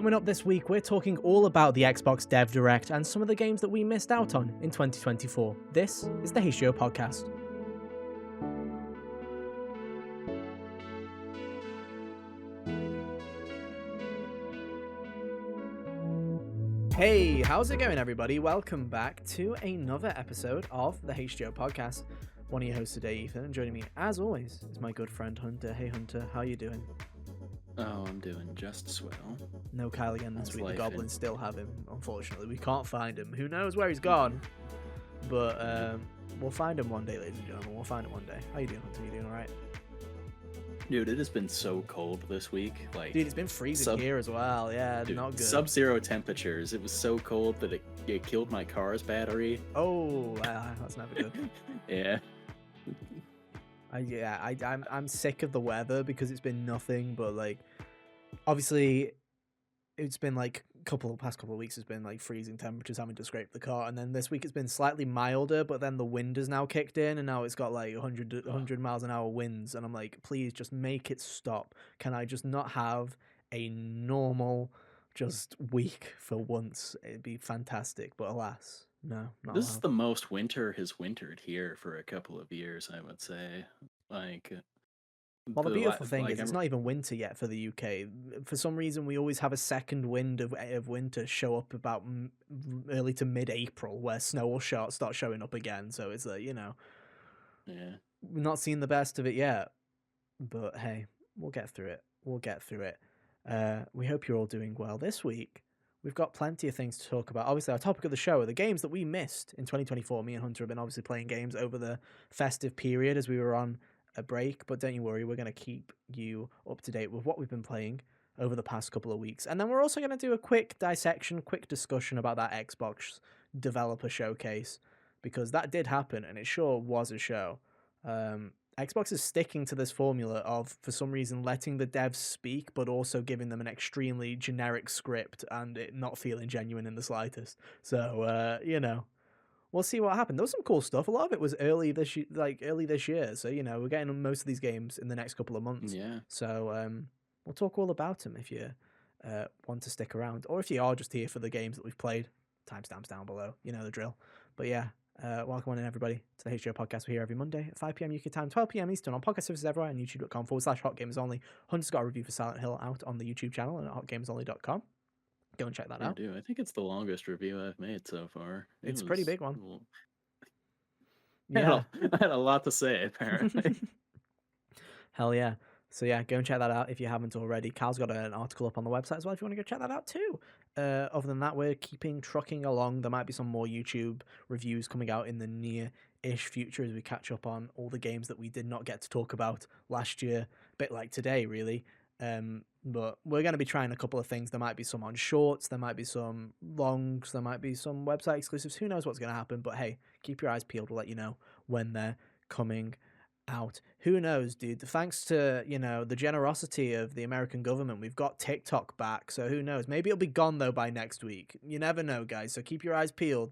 Coming up this week, we're talking all about the Xbox Dev Direct and some of the games that we missed out on in 2024. This is the HGO podcast. Hey, how's it going, everybody? Welcome back to another episode of the HGO podcast. One of your hosts today, Ethan, and joining me, as always, is my good friend Hunter. Hey, Hunter, how you doing? Oh, I'm doing just swell. No Kyle again this week. The goblins in. still have him, unfortunately. We can't find him. Who knows where he's gone? But we'll find him one day, ladies and gentlemen. We'll find him one day. How you doing, Hunter? You doing alright? Dude, it has been so cold this week. Dude, it's been freezing here as well. Yeah, dude, not good. Sub-zero temperatures. It was so cold that it killed my car's battery. Oh, that's never good. Yeah. I'm sick of the weather because it's been nothing but like, obviously, it's been like past couple of weeks has been like freezing temperatures, having to scrape the car, and then this week it's been slightly milder, but then the wind has now kicked in, and now it's got like 100 miles an hour winds, and I'm like, please just make it stop. Can I just not have a normal just week for once? It'd be fantastic, but alas. No, not This allowed. is the most winter has wintered here for a couple of years, I would say. Well, the beautiful thing is it's not even winter yet for the UK. For some reason, we always have a second wind of winter show up about early to mid-April, where snow will start showing up again. So it's like, yeah, we're not seeing the best of it yet. But hey, we'll get through it. We hope you're all doing well this week. We've got plenty of things to talk about. Obviously, our topic of the show are the games that we missed in 2024. Me and Hunter have been obviously playing games over the festive period as we were on a break, but don't you worry, we're going to keep you up to date with what we've been playing over the past couple of weeks. And then we're also going to do a quick discussion about that Xbox developer showcase, because that did happen and it sure was a show. Xbox is sticking to this formula of, for some reason, letting the devs speak, but also giving them an extremely generic script and it not feeling genuine in the slightest. So, we'll see what happened. There was some cool stuff. A lot of it was early this year. So, we're getting most of these games in the next couple of months. Yeah. So, we'll talk all about them if you want to stick around, or if you are just here for the games that we've played. Timestamps down below. You know the drill. But yeah. Welcome on in, everybody, to the HGO podcast. We're here every Monday at 5 p.m. UK time, 12 p.m. Eastern on podcast services everywhere and youtube.com/hotgamersonly. Hunter's got a review for Silent Hill out on the YouTube channel and at hotgamersonly.com. Go and check that out. Dude, I think it's the longest review I've made so far. It's a pretty big one. Yeah. I had a lot to say, apparently. Hell yeah. So yeah, go and check that out if you haven't already. Cal's got an article up on the website as well if you want to go check that out too. Other than that, we're trucking along. There might be some more YouTube reviews coming out in the near-ish future as we catch up on all the games that we did not get to talk about last year. A bit like today, really. But we're going to be trying a couple of things. There might be some on shorts. There might be some longs. There might be some website exclusives. Who knows what's going to happen? But hey, keep your eyes peeled. We'll let you know when they're coming out. Who knows, dude? Thanks to the generosity of the American government, we've got TikTok back. So who knows? Maybe it'll be gone though by next week. You never know, guys. So keep your eyes peeled.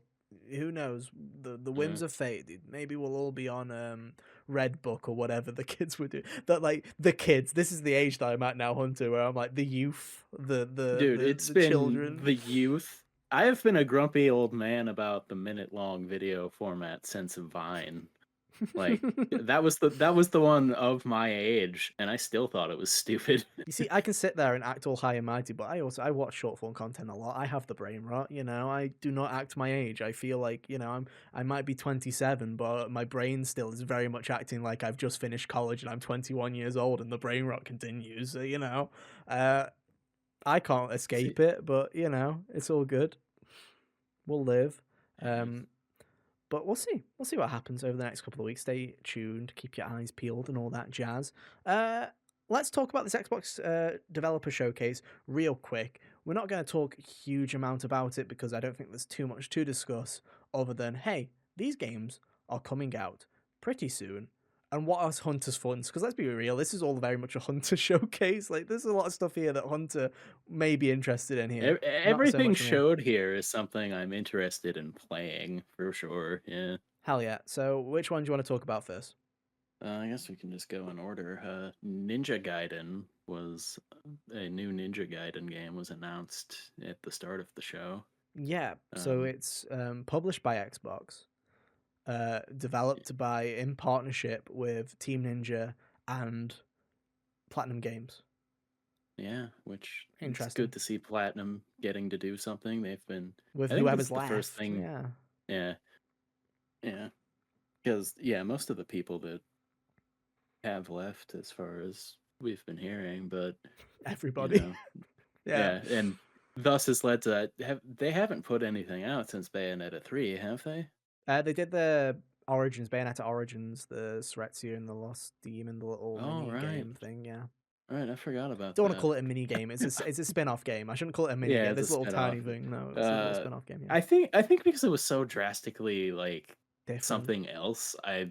Who knows? The whims of fate, dude. Maybe we'll all be on Redbook or whatever the kids would do. That like the kids. This is the age that I'm at now, Hunter, where I'm like the youth, it's the been children, the youth. I have been a grumpy old man about the minute-long video format since Vine. Like that was the one of my age, and I still thought it was stupid. You see, I can sit there and act all high and mighty, but I watch short form content a lot. I have the brain rot, I do not act my age. I feel like, I might be 27, but my brain still is very much acting like I've just finished college and I'm 21 years old, and the brain rot continues. So, I can't escape it, but it's all good. We'll live. But we'll see. We'll see what happens over the next couple of weeks. Stay tuned. Keep your eyes peeled and all that jazz. Let's talk about this Xbox developer showcase real quick. We're not going to talk a huge amount about it because I don't think there's too much to discuss other than, hey, these games are coming out pretty soon. And what are Hunter's funds? Because let's be real, this is all very much a Hunter showcase. Like, there's a lot of stuff here that Hunter may be interested in here. Everything showed here is something I'm interested in playing, for sure, yeah. Hell yeah. So, which one do you want to talk about first? I guess we can just go in order. Ninja Gaiden was a new Ninja Gaiden game was announced at the start of the show. Yeah, so Um, it's published by Xbox, developed by in partnership with Team Ninja and Platinum Games. yeah, which it's Interesting. good to see Platinum getting to do something. They've been, With I think this whoever's is the first left, thing. yeah, Yeah, yeah, because yeah, most of the people that have left, as far as we've been hearing, but you everybody. know, Yeah, yeah, and thus has led to they haven't put anything out since Bayonetta 3, have they? they did the Origins, Bayonetta Origins, the Surezio and the Lost Demon, the little Oh, mini right. game thing. Yeah, Right, I forgot about don't want to that. call it a mini game. It's a spin off game. I shouldn't call it a mini Yeah, game. it's a This little spin-off. tiny thing. No, it's a little Uh, spin off game. Yeah, I think because it was so drastically like different. something else, I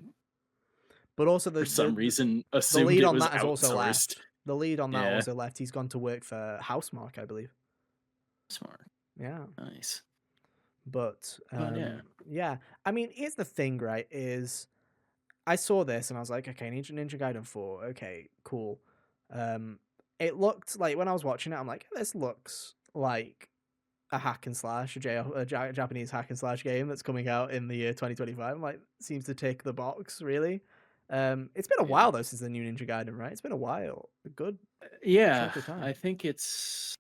But also for some reason the assumed lead it on was that has also outsourced. left. The lead on that Yeah, also left. He's gone to work for Housemark, I believe. smart, Yeah. nice. But But yeah, yeah. I mean, here's the thing, right? Is I saw this and I was like, okay, Ninja Gaiden 4. Okay, cool. Um, it looked like when I was watching it, I'm like, this looks like a hack and slash, Japanese hack and slash game that's coming out in the year 2025. I'm like, seems to tick the box, really. It's been a yeah, while though since the new Ninja Gaiden, right? It's been a while, a good yeah. chunk of I time. think it's.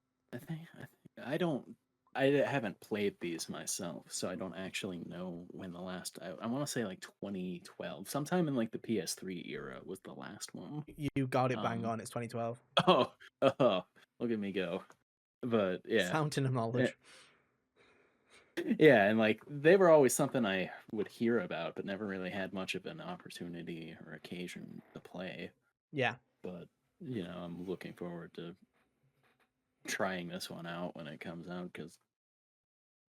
I don't. I haven't played these myself, so I don't actually know when the last. I want to say like 2012, sometime in like the PS3 era was the last one. You got it bang Um. on. It's 2012. Oh. Oh. Look at me go. But yeah. Fountain of Eh, knowledge. yeah, and like they were always something I would hear about, but never really had much of an opportunity or occasion to play. Yeah, But I'm looking forward to trying this one out when it comes out because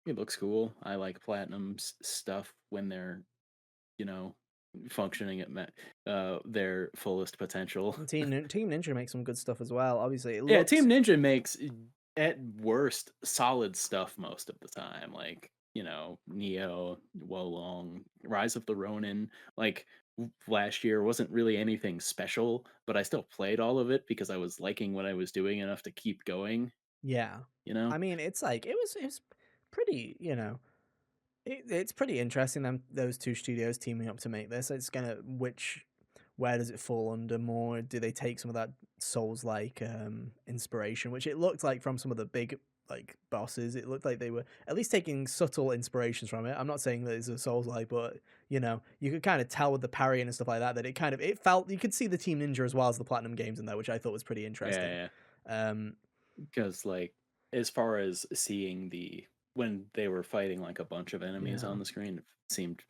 it looks cool. I like Platinum's stuff when they're, you know, functioning at their fullest potential. and Team Ninja makes some good stuff as well. Obviously, it Yeah, looks Team Ninja makes at worst solid stuff most of the time. Like, Neo, Wolong, Rise of the Ronin. Like last year wasn't really anything special, but I still played all of it because I was liking what I was doing enough to keep going, yeah. you know? I mean, it's like it was pretty, it's pretty interesting them those two studios teaming up to make this. It's gonna where does it fall under more? Do they take some of that Souls like inspiration, which it looked like from some of the big like bosses? It looked like they were at least taking subtle inspirations from it. I'm not saying that it's a Souls like, but you could kind of tell with the parrying and stuff like that it kind of it felt you could see the Team Ninja as well as the Platinum Games in there, which I thought was pretty interesting. Yeah, Um, because like as far as seeing when they were fighting like a bunch of enemies yeah, on the screen, it seemed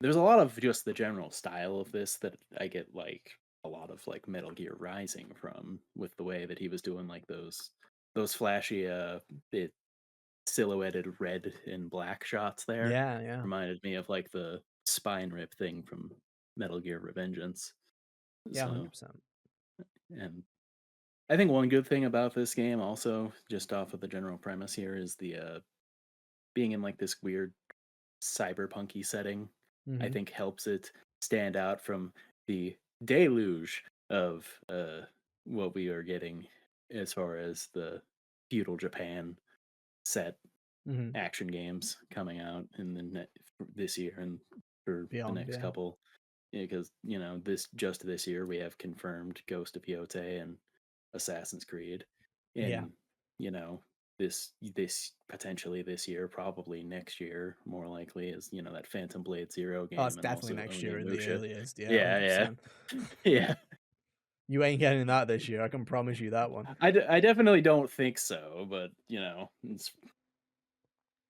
there's a lot of just the general style of this that I get like a lot of like Metal Gear Rising from with the way that he was doing like those flashy bit silhouetted red and black shots there yeah, yeah, reminded me of like the spine rip thing from Metal Gear Revengeance. yeah, So, 100%. and I think one good thing about this game also just off of the general premise here is the being in like this weird cyberpunky setting, I Hmm. think helps it stand out from the deluge of what we are getting as far as the feudal Japan set Hmm. action games coming out in this year and for the Beyond, next yeah, couple. Because this year we have confirmed Ghost of Yotei and Assassin's Creed. yeah. In this potentially this year, probably next year, more likely is that Phantom Blade Zero Oh, it's game and definitely also next year at the Onimusha. earliest. Yeah, Yeah, 100%. yeah, yeah. You ain't getting that this year. I can promise you that one. I definitely don't think so, but it's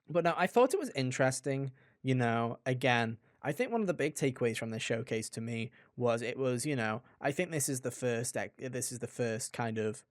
But no, I thought it was interesting. Again, I think one of the big takeaways from this showcase to me was I think this is the first kind of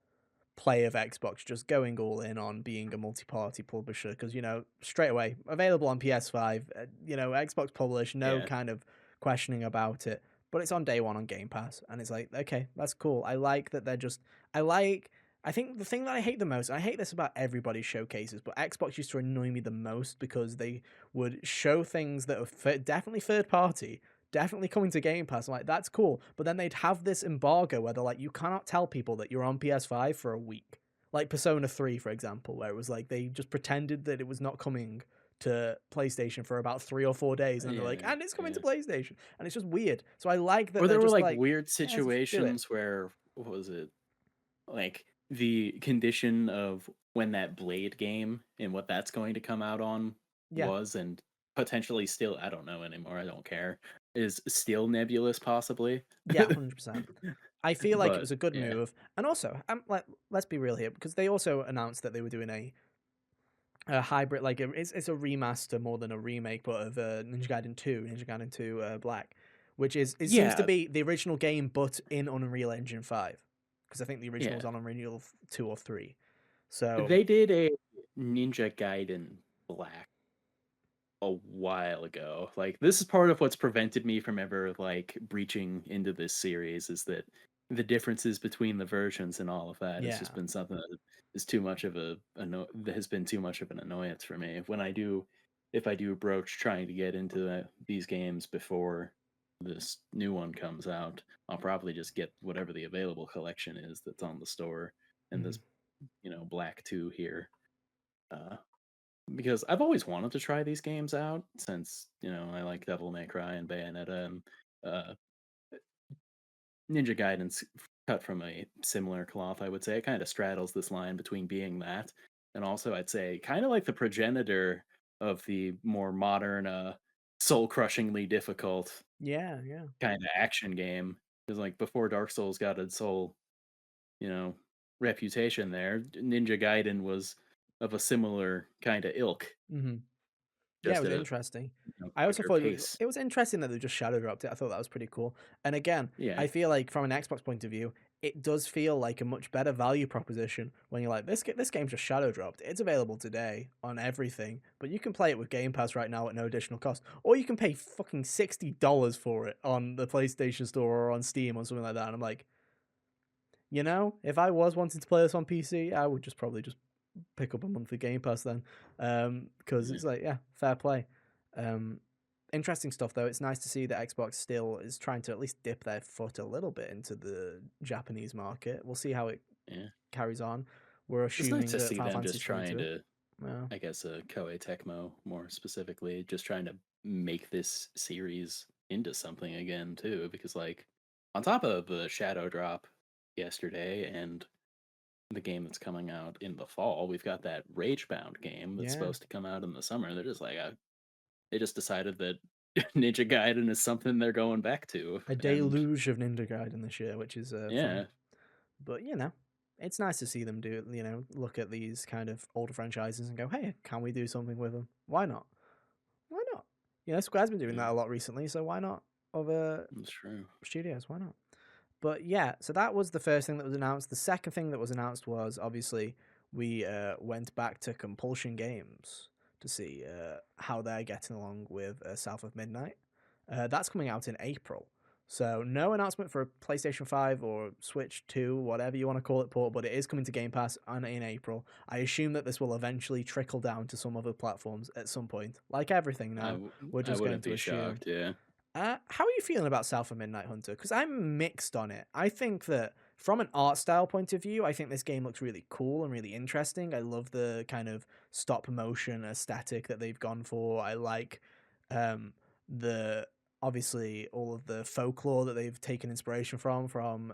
play of Xbox just going all in on being a multi-party publisher because straight away available on PS5, Xbox published, no yeah, kind of questioning about it, but it's on day one on Game Pass, and it's like, okay, that's cool. I like that they're just I like I think the thing that I hate the most, and I hate this about everybody's showcases, but Xbox used to annoy me the most because they would show things that are definitely third party, definitely coming to Game Pass. I'm like, that's cool. But then they'd have this embargo where they're like, you cannot tell people that you're on PS5 for a week. Like Persona 3, for example, where it was like they just pretended that it was not coming to PlayStation for about 3 or 4 days, and they're like, Yeah, and it's coming to yeah. PlayStation, and it's just weird. So I like that Or they're there were just like like, weird yeah, just do it. situations where what was it? Like the condition of when that Blade game and what that's going to come out on Yeah, was and potentially still I don't know anymore, I don't care. Is still nebulous possibly. yeah, 100%. I feel like it But was a good yeah. move, and also, like, let's be real here, because they also announced that they were doing a hybrid, like it's a remaster more than a remake, but of Ninja Gaiden 2, Ninja Gaiden 2 Black, which is it seems to Yeah, be the original game, but in Unreal Engine 5, because I think the original was yeah. on Unreal 2 or 3. So They did a Ninja Gaiden Black a while ago. Like this is part of what's prevented me from ever like breaching into this series is that the differences between the versions and all of that has just yeah, been something that is too much of that has been too much of an annoyance for me. When I do if I do broach trying to get into these games before this new one comes out, I'll probably just get whatever the available collection is that's on the store and mhm, this, Black 2 here. Uh because I've always wanted to try these games out since, I like Devil May Cry and Bayonetta and uh, Ninja Gaiden's cut from a similar cloth, I would say. It kind of straddles this line between being that and also, I'd say, kind of like the progenitor of the more modern, soul crushingly difficult yeah, yeah, kind of action game. Because, like, before Dark Souls got its whole, you know, reputation there, Ninja Gaiden was of a similar kind of ilk, hmm yeah. It just was at a interesting. I also quicker thought pace. it was interesting that they just shadow dropped it. I thought that was pretty cool. And again, Yeah, I feel like from an Xbox point of view, it does feel like a much better value proposition when you're like, this game's just shadow dropped. It's available today on everything, but you can play it with Game Pass right now at no additional cost, or you can pay fucking $60 for it on the PlayStation Store or on Steam or something like that. And I'm like, if I was wanting to play this on PC, I would just probably just pick up a monthly Game Pass then, because yeah, it's like, yeah, fair play. Um, Interesting stuff though. It's nice to see that Xbox still is trying to at least dip their foot a little bit into the Japanese market. We'll see how it yeah. carries on. We're It's nice assuming to that see Final them Fantasy just is coming trying to it. to, Well, I guess, Koei Tecmo more specifically, just trying to make this series into something again too. Because like, on top of the Shadow Drop yesterday and the game that's coming out in the fall, we've got that Ragebound game that's yeah, supposed to come out in the summer. They're just like, they just decided that Ninja Gaiden is something they're going back to, a and deluge of Ninja Gaiden this year, which is fun. yeah, But it's nice to see them do. Look at these kind of older franchises and go, "Hey, can we do something with them? Why not? Why not?" Square's been doing yeah, that a lot recently, so why not other that's true. studios? Why not? But yeah, so that was the first thing that was announced. The second thing that was announced was obviously we went back to Compulsion Games to see how they're getting along with South of Midnight. That's coming out in April. So no announcement for a PlayStation 5 or Switch 2, whatever you want to call it, port, but it is coming to Game Pass in April. I assume that this will eventually trickle down to some other platforms at some point. Like everything now, we're I just going wouldn't to be assume. shocked. Yeah, How are you feeling about South of Midnight Hunter? Because I'm mixed on it. I think that from an art style point of view, I think this game looks really cool and really interesting. I love the kind of stop motion aesthetic that they've gone for. I like the obviously all of the folklore that they've taken inspiration from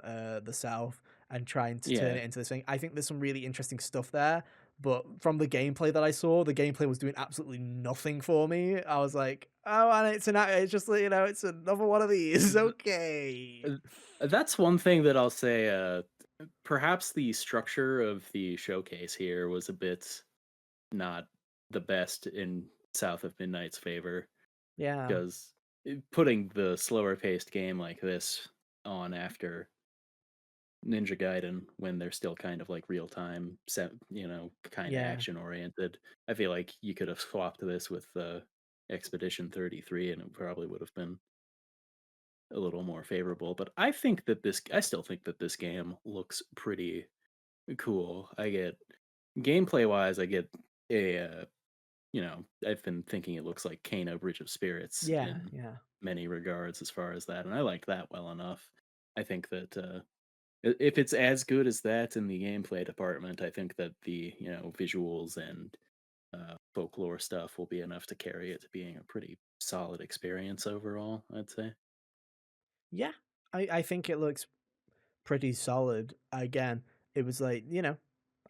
the South and trying to turn yeah. it into this thing. I think there's some really interesting stuff there. But from the gameplay that I saw, the gameplay was doing absolutely nothing for me. I was like, oh, and it's just it's another one of these. Th- Okay. uh, that's one thing that I'll say. Perhaps the structure of the showcase here was a bit not the best in South of Midnight's favor Yeah. because putting the slower paced game like this on after Ninja Gaiden when they're still kind of like real time set, kind of Yeah. action oriented. I feel like you could have swapped this with Expedition 33 and it probably would have been a little more favorable. But I still think that this game looks pretty cool. I get gameplay wise, I get a I've been thinking it looks like Kano Bridge of Spirits Yeah, in yeah. many regards as far as that, and I liked that well enough. I think that if it's as good as that in the gameplay department, I think that the visuals and folklore stuff will be enough to carry it to being a pretty solid experience overall, I'd say. Yeah. I think it looks pretty solid. Again, it was like,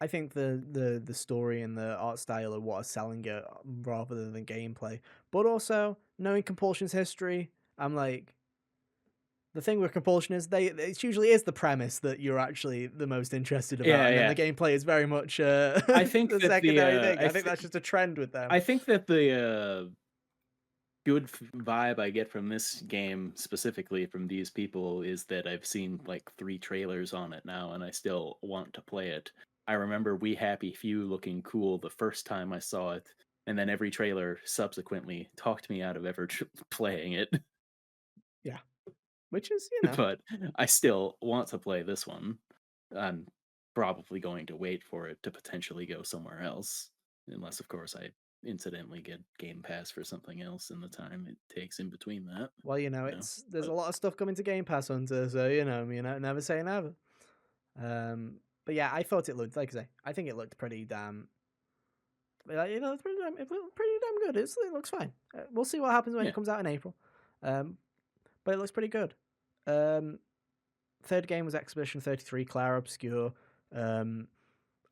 I think the story and the art style are what are selling it rather than the gameplay. But also, knowing Compulsion's history, I'm like, the thing with Compulsion is it usually is the premise that you're actually the most interested about, Yeah, and then the yeah. gameplay is very much I think the that secondary thing. I think that's just a trend with them. I think that the good vibe I get from this game specifically from these people is that I've seen like 3 trailers on it now, and I still want to play it. I remember We Happy Few looking cool the first time I saw it, and then every trailer subsequently talked me out of ever playing it. Yeah, which is But I still want to play this one. I'm probably going to wait for it to potentially go somewhere else, unless, of course, I incidentally get Game Pass for something else in the time it takes in between that. well, there's a But lot of stuff coming to Game Pass Hunter, so never say never. But yeah, I thought it looked like I say, I think it looked pretty damn. It's pretty damn good. It looks fine. We'll see what happens when it yeah, comes out in April. Um, but it looks pretty good. Um, third game was Expedition 33, Clair Obscure. Um,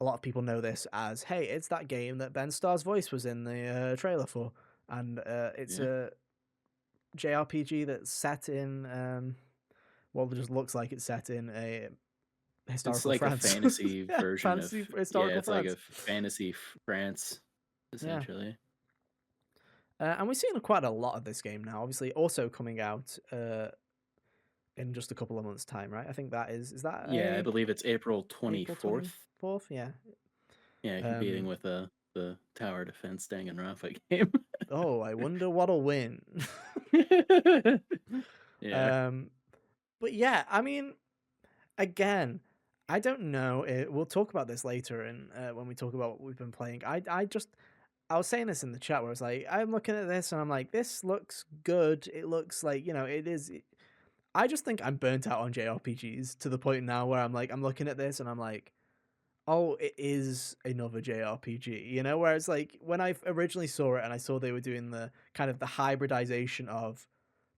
a lot of people know this as, hey, it's that game that Ben Starr's voice was in the trailer for, and it's yeah. a JRPG that's set in well, it just looks like it's set in a It's historical like a France. fantasy Yeah, version of fantasy yeah. historical It's like France. a fantasy France, Yeah. essentially. And we've seen quite a lot of this game now. Obviously, also coming out in just a couple of months' time, right? I think is that Yeah, I believe it's April April 24th. 24th? Yeah. Yeah, competing Um. with the tower defense Danganronpa game. Oh, I wonder what'll win. Yeah. um. But yeah, I mean, again, I don't know. We'll talk about this later, and when we talk about what we've been playing, I was saying this in the chat where I was like, I'm looking at this and I'm like, this looks good. It looks like it is. I just think I'm burnt out on JRPGs to the point now where I'm like, I'm looking at this and I'm like, oh, it is another JRPG, Whereas like when I originally saw it and I saw they were doing the kind of the hybridization of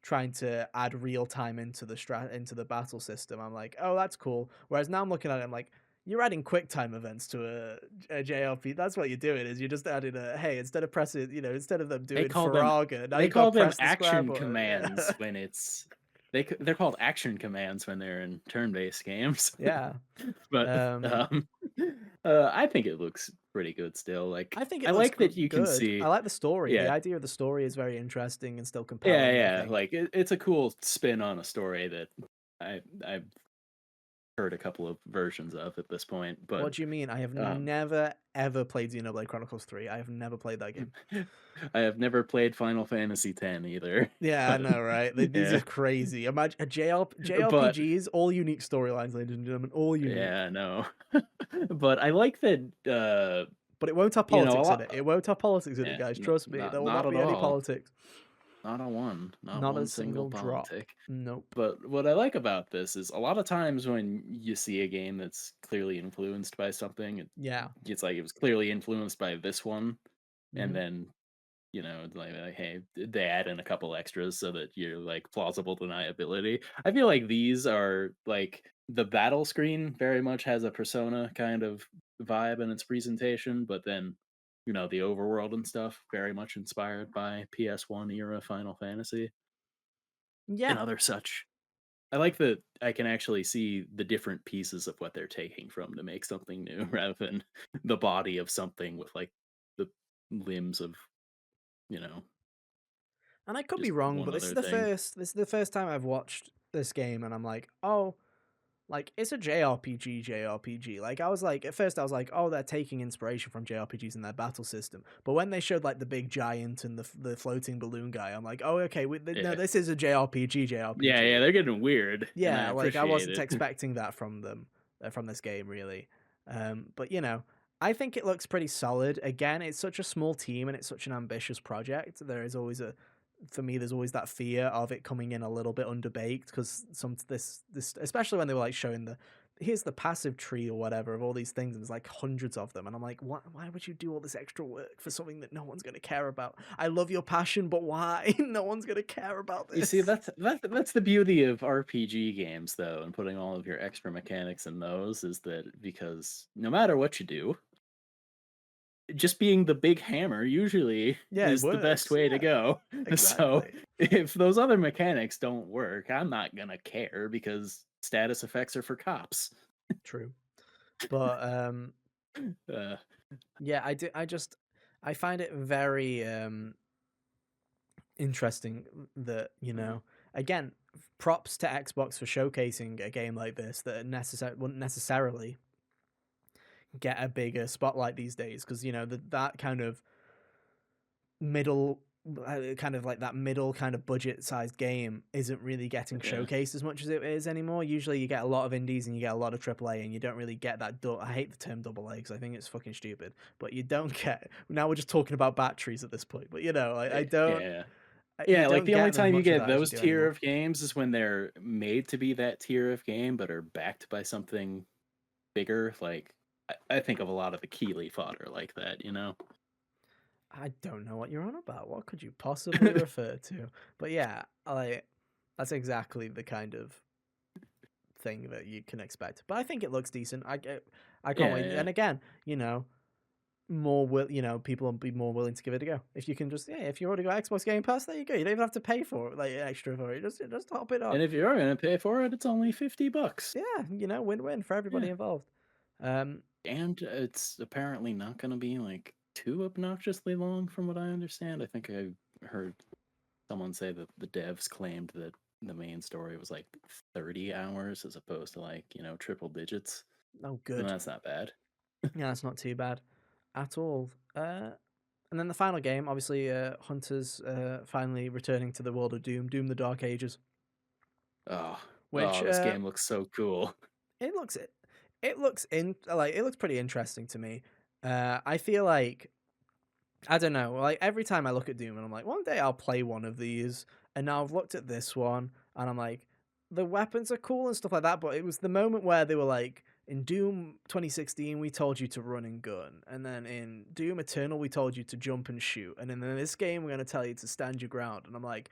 trying to add real time into into the battle system, I'm like, oh, that's cool. Whereas now I'm looking at it, I'm like, you're adding quick time events to a JRPG. That's what you're doing is you're just adding instead of pressing, instead of them They doing call them Faraga, now they you've got call to them press the square action button. commands when it's they're called action commands when they're in turn-based games. Yeah. But Um, I think it looks pretty good still. Like I think I it looks like that you can good. I see like the story. The yeah. idea of the story is very interesting and still Yeah, compelling, I yeah. think. Like it's a cool spin on a story that I've heard a couple of versions of at this point, but What do you mean? I have um never ever played Xenoblade Chronicles 3. I have never played that game. I have never played Final Fantasy X either. Yeah, I But know, right? These yeah. are crazy. Imagine But JRPGs, all unique storylines, ladies and gentlemen, all unique. yeah, no. But I like that But it won't have a politics in lot it. It won't have politics in it, yeah, guys. Trust me. There will not not at be any all. politics. Not Not a one single single drop. politic. Nope. But what I like about this is a lot of times when you see a game that's clearly influenced by something, Yeah. it's like it was clearly influenced by this one, and Hmm. then it's like, hey, they add in a couple extras so that you're like plausible deniability. I feel like these are like the battle screen very much has a persona kind of vibe in its presentation, but then the overworld and stuff very much inspired by PS1 era Final Fantasy and Yeah. other such. I like that I can actually see the different pieces of what they're taking from to make something new rather than the body of something with like the limbs of, you know, And I could be just wrong, one but other thing. this is the first time I've watched this game and I'm like, oh, like it's a JRPG. Like I was like at first I was like, oh, they're taking inspiration from JRPGs in their battle system. But when they showed like the big giant and the floating balloon guy, I'm like, oh, okay, no, Yeah. this is a JRPG Yeah, yeah, JRPG. they're getting weird and I Yeah, like I appreciate wasn't it. expecting that from them from this game really. But I think it looks pretty solid. Again, it's such a small team and it's such an ambitious project. There is always for me, there's always that fear of it coming in a little bit underbaked because this, especially when they were like showing here's the passive tree or whatever of all these things, and there's like hundreds of them, and I'm like, why would you do all this extra work for something that no one's gonna care about? I love your passion, but why? No one's gonna care about You see, this. that's the beauty of RPG games, though, and putting all of your extra mechanics in those is that because no matter what you do, just being the big hammer usually Yeah, it is the best works. way to Yeah, go. So exactly. if those other mechanics don't work, I'm not gonna care because status effects are for cops. True, but Uh, yeah, I do. I find it very interesting that again, props to Xbox for showcasing a game like this that wouldn't necessarily get a bigger spotlight these days because that kind of middle kind of like that middle kind of budget sized game isn't really getting yeah. showcased as much as it is anymore. Usually you get a lot of indies and you get a lot of AAA and you don't really get that I hate the term double A because I think it's fucking stupid, but you don't get now we're just talking about batteries at this point, but I don't Yeah. you Yeah, like don't the only get as time you much of get that as you those do tier anymore. of games is when they're made to be that tier of game, but are backed by something bigger. Like I think of a lot of the Keeley fodder like that, you know? I don't know what you're on about. What could you possibly refer to? But yeah, that's exactly the kind of thing that you can expect. But I think it looks decent. I can't Yeah, wait. yeah. And again, people will be more willing to give it a go. If you can if you already got Xbox Game Pass, there you go. You don't even have to pay for it, like extra for it. Just hop it on. And if you're gonna pay for it, it's only $50. Yeah, win-win for everybody Yeah. involved. Um, And it's apparently not gonna be like too obnoxiously long from what I understand. I think I heard someone say that the devs claimed that the main story was like 30 hours as opposed to like, triple digits. oh, And good. that's not bad. Yeah, that's not too bad at all. And then the final game, obviously, Hunters finally returning to the world of Doom, Doom: The Dark Ages, Oh, which oh, this game looks so cool. it looks it looks pretty interesting to me. I feel like I don't know, like every time I look at Doom and I'm like, one day I'll play one of these, and now I've looked at this one and I'm like, the weapons are cool and stuff like that, but it was the moment where they were like, in Doom 2016 we told you to run and gun, and then in Doom Eternal we told you to jump and shoot, and in this game we're going to tell you to stand your ground, and I'm like,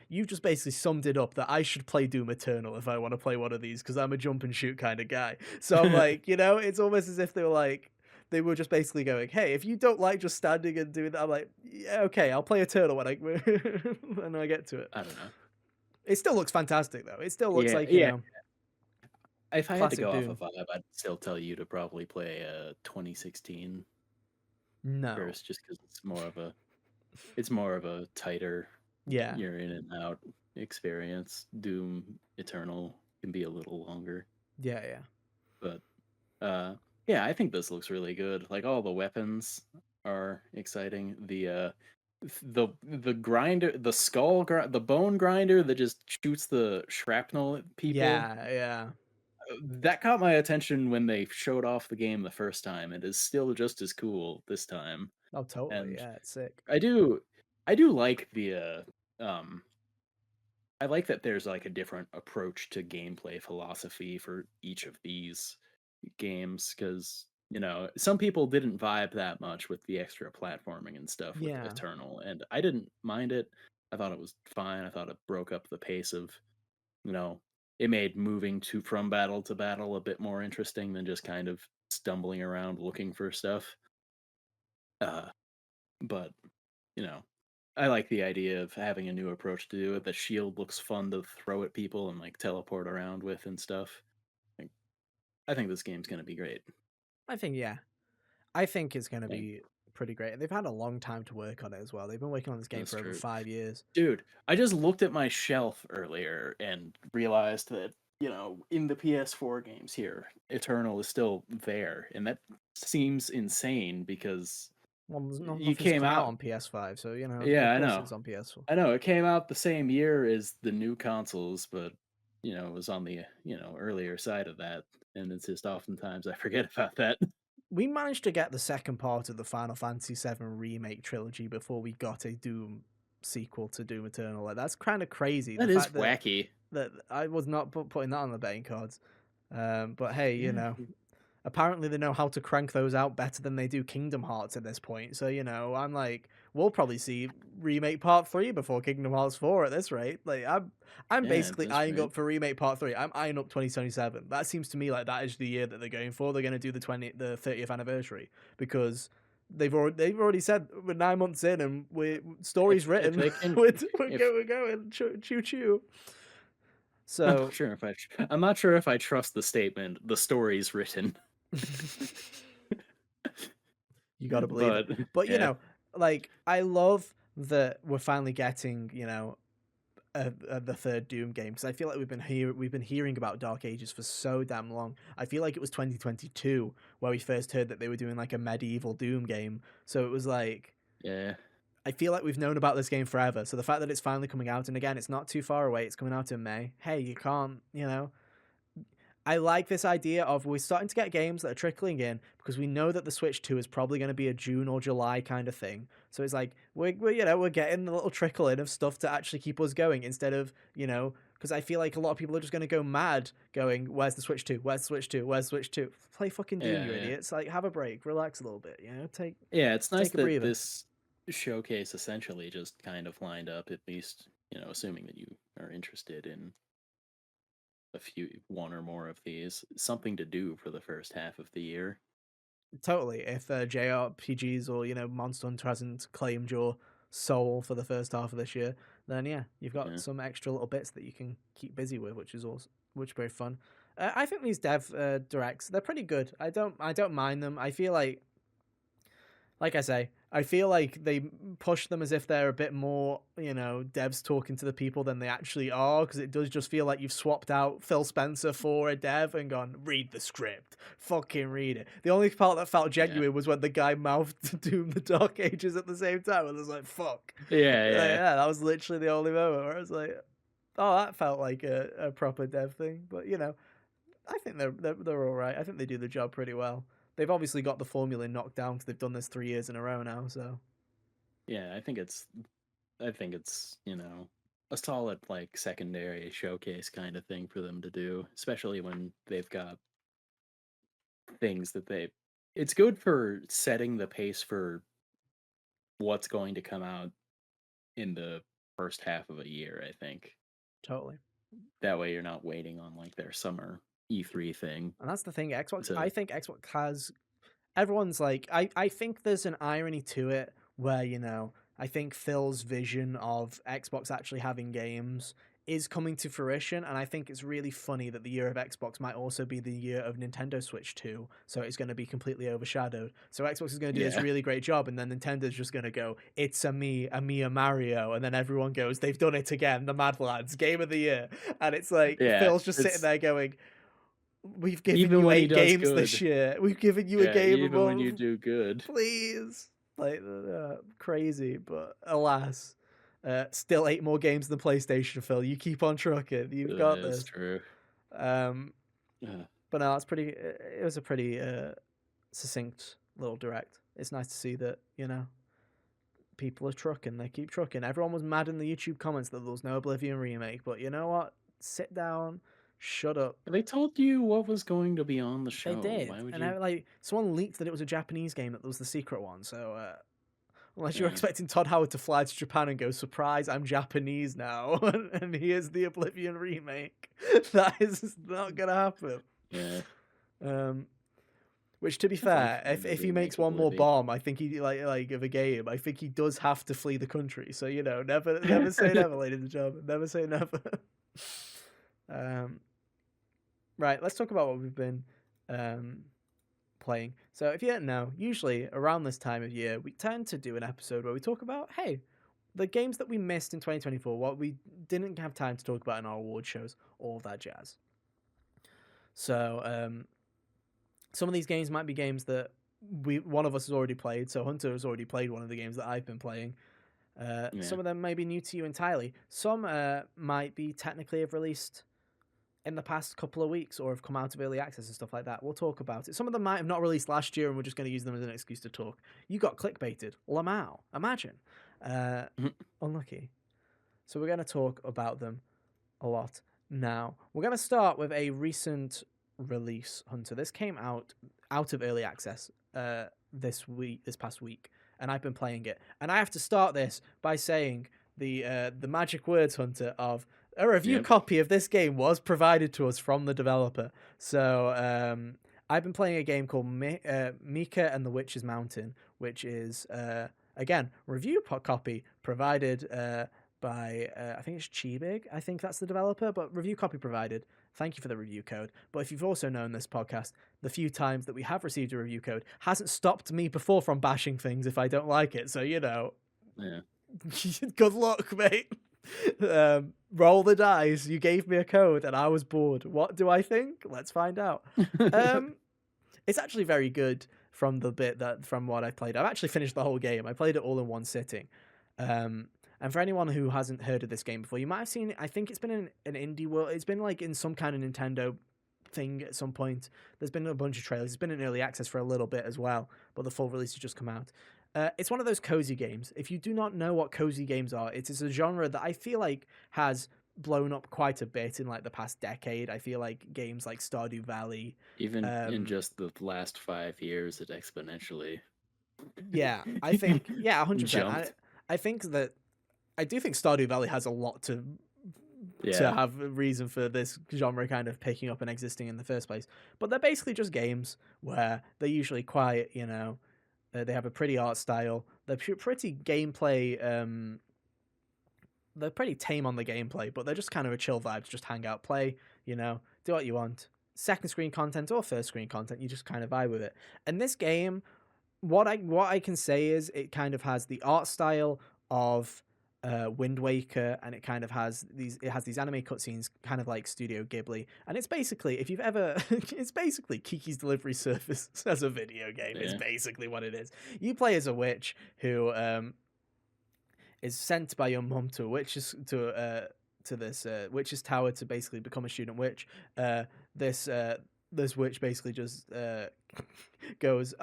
you've just basically summed it up that I should play Doom Eternal if I want to play one of these because I'm a jump and shoot kind of guy. So I'm like, it's almost as if they were just basically going, "Hey, if you don't like just standing and doing that," I'm like, "Yeah, okay, I'll play Eternal when I when I get to it." I don't know. It still looks fantastic though. It still looks Yeah, like yeah. If I had to classic go off a Doom. vibe, I'd still tell you to probably play 2016 No, first, just because it's more of a tighter, yeah, you're in and out experience. Doom Eternal can be a little longer, yeah, yeah, but uh, yeah, I think this looks really good. Like all the weapons are exciting. The grinder, the bone grinder that just shoots the shrapnel at people. yeah, yeah. That caught my attention when they showed off the game the first time. It is still just as cool this time, Oh, totally. and Yeah, it's sick. I do, I do like um, I like that there's like a different approach to gameplay philosophy for each of these games because some people didn't vibe that much with the extra platforming and stuff with Yeah, Eternal, and I didn't mind it. I thought it was fine. I thought it broke up the pace of you know, it made moving to from battle to battle a bit more interesting than just kind of stumbling around looking for stuff. Uh, but you know, I like the idea of having a new approach to do it. The shield looks fun to throw at people and like teleport around with and stuff. Like, I think this game's gonna be great. I think yeah, I think it's gonna Like, be pretty great. They've had a long time to work on it as well. They've been working on this game that's for over true. 5 years. Dude, I just looked at my shelf earlier and realized that, in the PS4 games here, Eternal is still there. And that seems insane because Well, you nothing's came come out out. on PS5, so of Yeah, I course know. it's on PS4. I know. It came out the same year as the new consoles, but, it was on the, earlier side of that. And it's just oftentimes I forget about that. we managed to get the second part of the Final Fantasy VII remake trilogy before we got a Doom sequel to Doom Eternal. Like, that's kind of crazy. The That is fact that wacky. I was not putting that on the betting cards. But hey, Yeah. apparently they know how to crank those out better than they do Kingdom Hearts at this point. So, I'm like, we'll probably see remake part 3 before Kingdom Hearts 4 at this rate. Like, I'm Yeah, at basically this eyeing rate. up for remake part 3. I'm eyeing up 2027. That seems to me like that is the year that they're going for. They're going to do the 30th anniversary because they've already said we're 9 months in and we're story's If written. they can, if We're going choo choo. I'm not So sure if I'm not sure if I trust the statement. The story's written, you got to believe it. but But yeah, like I love that we're finally getting the third Doom game because I feel like we've been hearing about Dark Ages for so damn long. I feel like it was 2022 where we first heard that they were doing like a medieval Doom game. So it was like yeah. I feel like we've known about this game forever. So the fact that it's finally coming out, and again, it's not too far away. It's coming out in May. Hey, you can't, I like this idea of we're starting to get games that are trickling in because we know that the Switch 2 is probably going to be a June or July kind of thing. So it's like we're getting the little trickle in of stuff to actually keep us going instead of, because I feel like a lot of people are just going to go mad going, where's the Switch 2? Where's the Switch 2? Where's the Switch 2? Play fucking Doom, you Yeah. idiots. Like have a break, relax a little bit, take Yeah, it's nice take a that breather. this showcase essentially just kind of lined up, at least, assuming that you are interested in one or more of these, something to do for the first half of the year. Totally. If JRPGs or Monster Hunter hasn't claimed your soul for the first half of this year, then yeah, you've got Yeah. some extra little bits that you can keep busy with, which is very fun. I think these dev directs they're pretty good. I don't mind them. I feel like I say, I feel like they push them as if they're a bit more, devs talking to the people than they actually are, because it does just feel like you've swapped out Phil Spencer for a dev and gone, read the script, fucking read it. The only part that felt Yeah. genuine was when the guy mouthed Doom the Dark Ages at the same time, and I was like, fuck. Yeah, yeah. Yeah, that was literally the only moment where I was like, oh, that felt like a proper dev thing, but I think they're all right. I think they do the job pretty well. They've obviously got the formula knocked down because they've done this 3 years in a row now. So Yeah, I think it's, a solid like secondary showcase kind of thing for them to do, especially when they've got things that they it's good for setting the pace for what's going to come out in the first half of a year, I think. totally. That way you're not waiting on like their summer E3 thing And that's the thing. Xbox. I to think Xbox has everyone's like I think there's an irony to it where I think Phil's vision of Xbox actually having games is coming to fruition, and I think it's really funny that the year of Xbox might also be the year of Nintendo Switch 2, so it's going to be completely overshadowed. So Xbox is going to do this yeah. really great job, and then Nintendo's just going to go, it's a Mario, and then everyone goes, they've done it again, the Mad Lads, game of the year. And it's like Yeah, Phil's just sitting it's there going, we've given even you when he 8 does games this good. year. We've given you a Yeah, game a even when you month. do good. Please. Like, crazy, but alas. Still 8 more games than PlayStation, Phil. You keep on trucking. You've got It's this. true. Um, Uh, but no, it was a pretty succinct little direct. It's nice to see that, people are trucking. They keep trucking. Everyone was mad in the YouTube comments that there was no Oblivion remake, but you know what? Sit down, shut up. they told you what was going to be on the They show. did, Why would and you? someone leaked that it was a Japanese game that was the secret one. So unless you're Yeah, expecting Todd Howard to fly to Japan and go, surprise, I'm Japanese now, and here's the Oblivion remake, that is not gonna happen. yeah. Um, which, to be Definitely fair, for them if to he makes remake one more Oblivion. bomb, I think he like of a game, I think he does have to flee the country. So never say never, ladies and gentlemen, never say never. um, right, let's talk about what we've been um playing. So if you don't know, usually around this time of year, we tend to do an episode where we talk about, hey, the games that we missed in 2024, what we didn't have time to talk about in our award shows, all of that jazz. So some of these games might be games that one of us has already played. So Hunter has already played one of the games that I've been playing. Yeah, Some of them may be new to you entirely. Some might be technically have released in the past couple of weeks or have come out of early access and stuff like that. We'll talk about it. Some of them might have not released last year, and we're just going to use them as an excuse to talk. You got clickbaited. Lamau. Imagine. Uh, Unlucky. So we're going to talk about them a lot now. We're going to start with a recent release, Hunter. This came out of early access this past week, and I've been playing it. And I have to start this by saying the magic words, Hunter, of a review copy of this game was provided to us from the developer. So I've been playing a game called Mika and the Witch's Mountain, which is again review copy provided by I think it's Chibig. I think that's the developer, but review copy provided. Thank you for the review code. But if you've also known this podcast, the few times that we have received a review code hasn't stopped me before from bashing things if I don't like it. So, Yeah. good luck, mate. Roll the dice. You gave me a code and I was bored. What do I think? Let's find out. It's actually very good from what I played. I've actually finished the whole game. I played it all in one sitting. And for anyone who hasn't heard of this game before, you might have seen it. I think it's been in an indie world. It's been like in some kind of Nintendo thing at some point. There's been a bunch of trailers. It's been in early access for a little bit as well, but the full release has just come out. It's one of those cozy games. If you do not know what cozy games are, it is a genre that I feel like has blown up quite a bit in like the past decade. I feel like games like Stardew Valley, Even in just the last 5 years, it exponentially yeah, I think 100%. jumped. I think that I do think Stardew Valley has a lot to have a reason for this genre kind of picking up and existing in the first place. But they're basically just games where they're usually quiet, they have a pretty art style. They're pretty gameplay. They're pretty tame on the gameplay, but they're just kind of a chill vibe to just hang out, play, do what you want. Second screen content or first screen content, you just kind of vibe with it. And this game, what I can say is it kind of has the art style of Wind Waker, and it kind of has these anime cutscenes kind of like Studio Ghibli, and it's basically, if you've ever it's basically Kiki's Delivery Service as a video game. Is basically what it is. You play as a witch who is sent by your mum to this witch's tower to basically become a student witch. This witch basically just goes,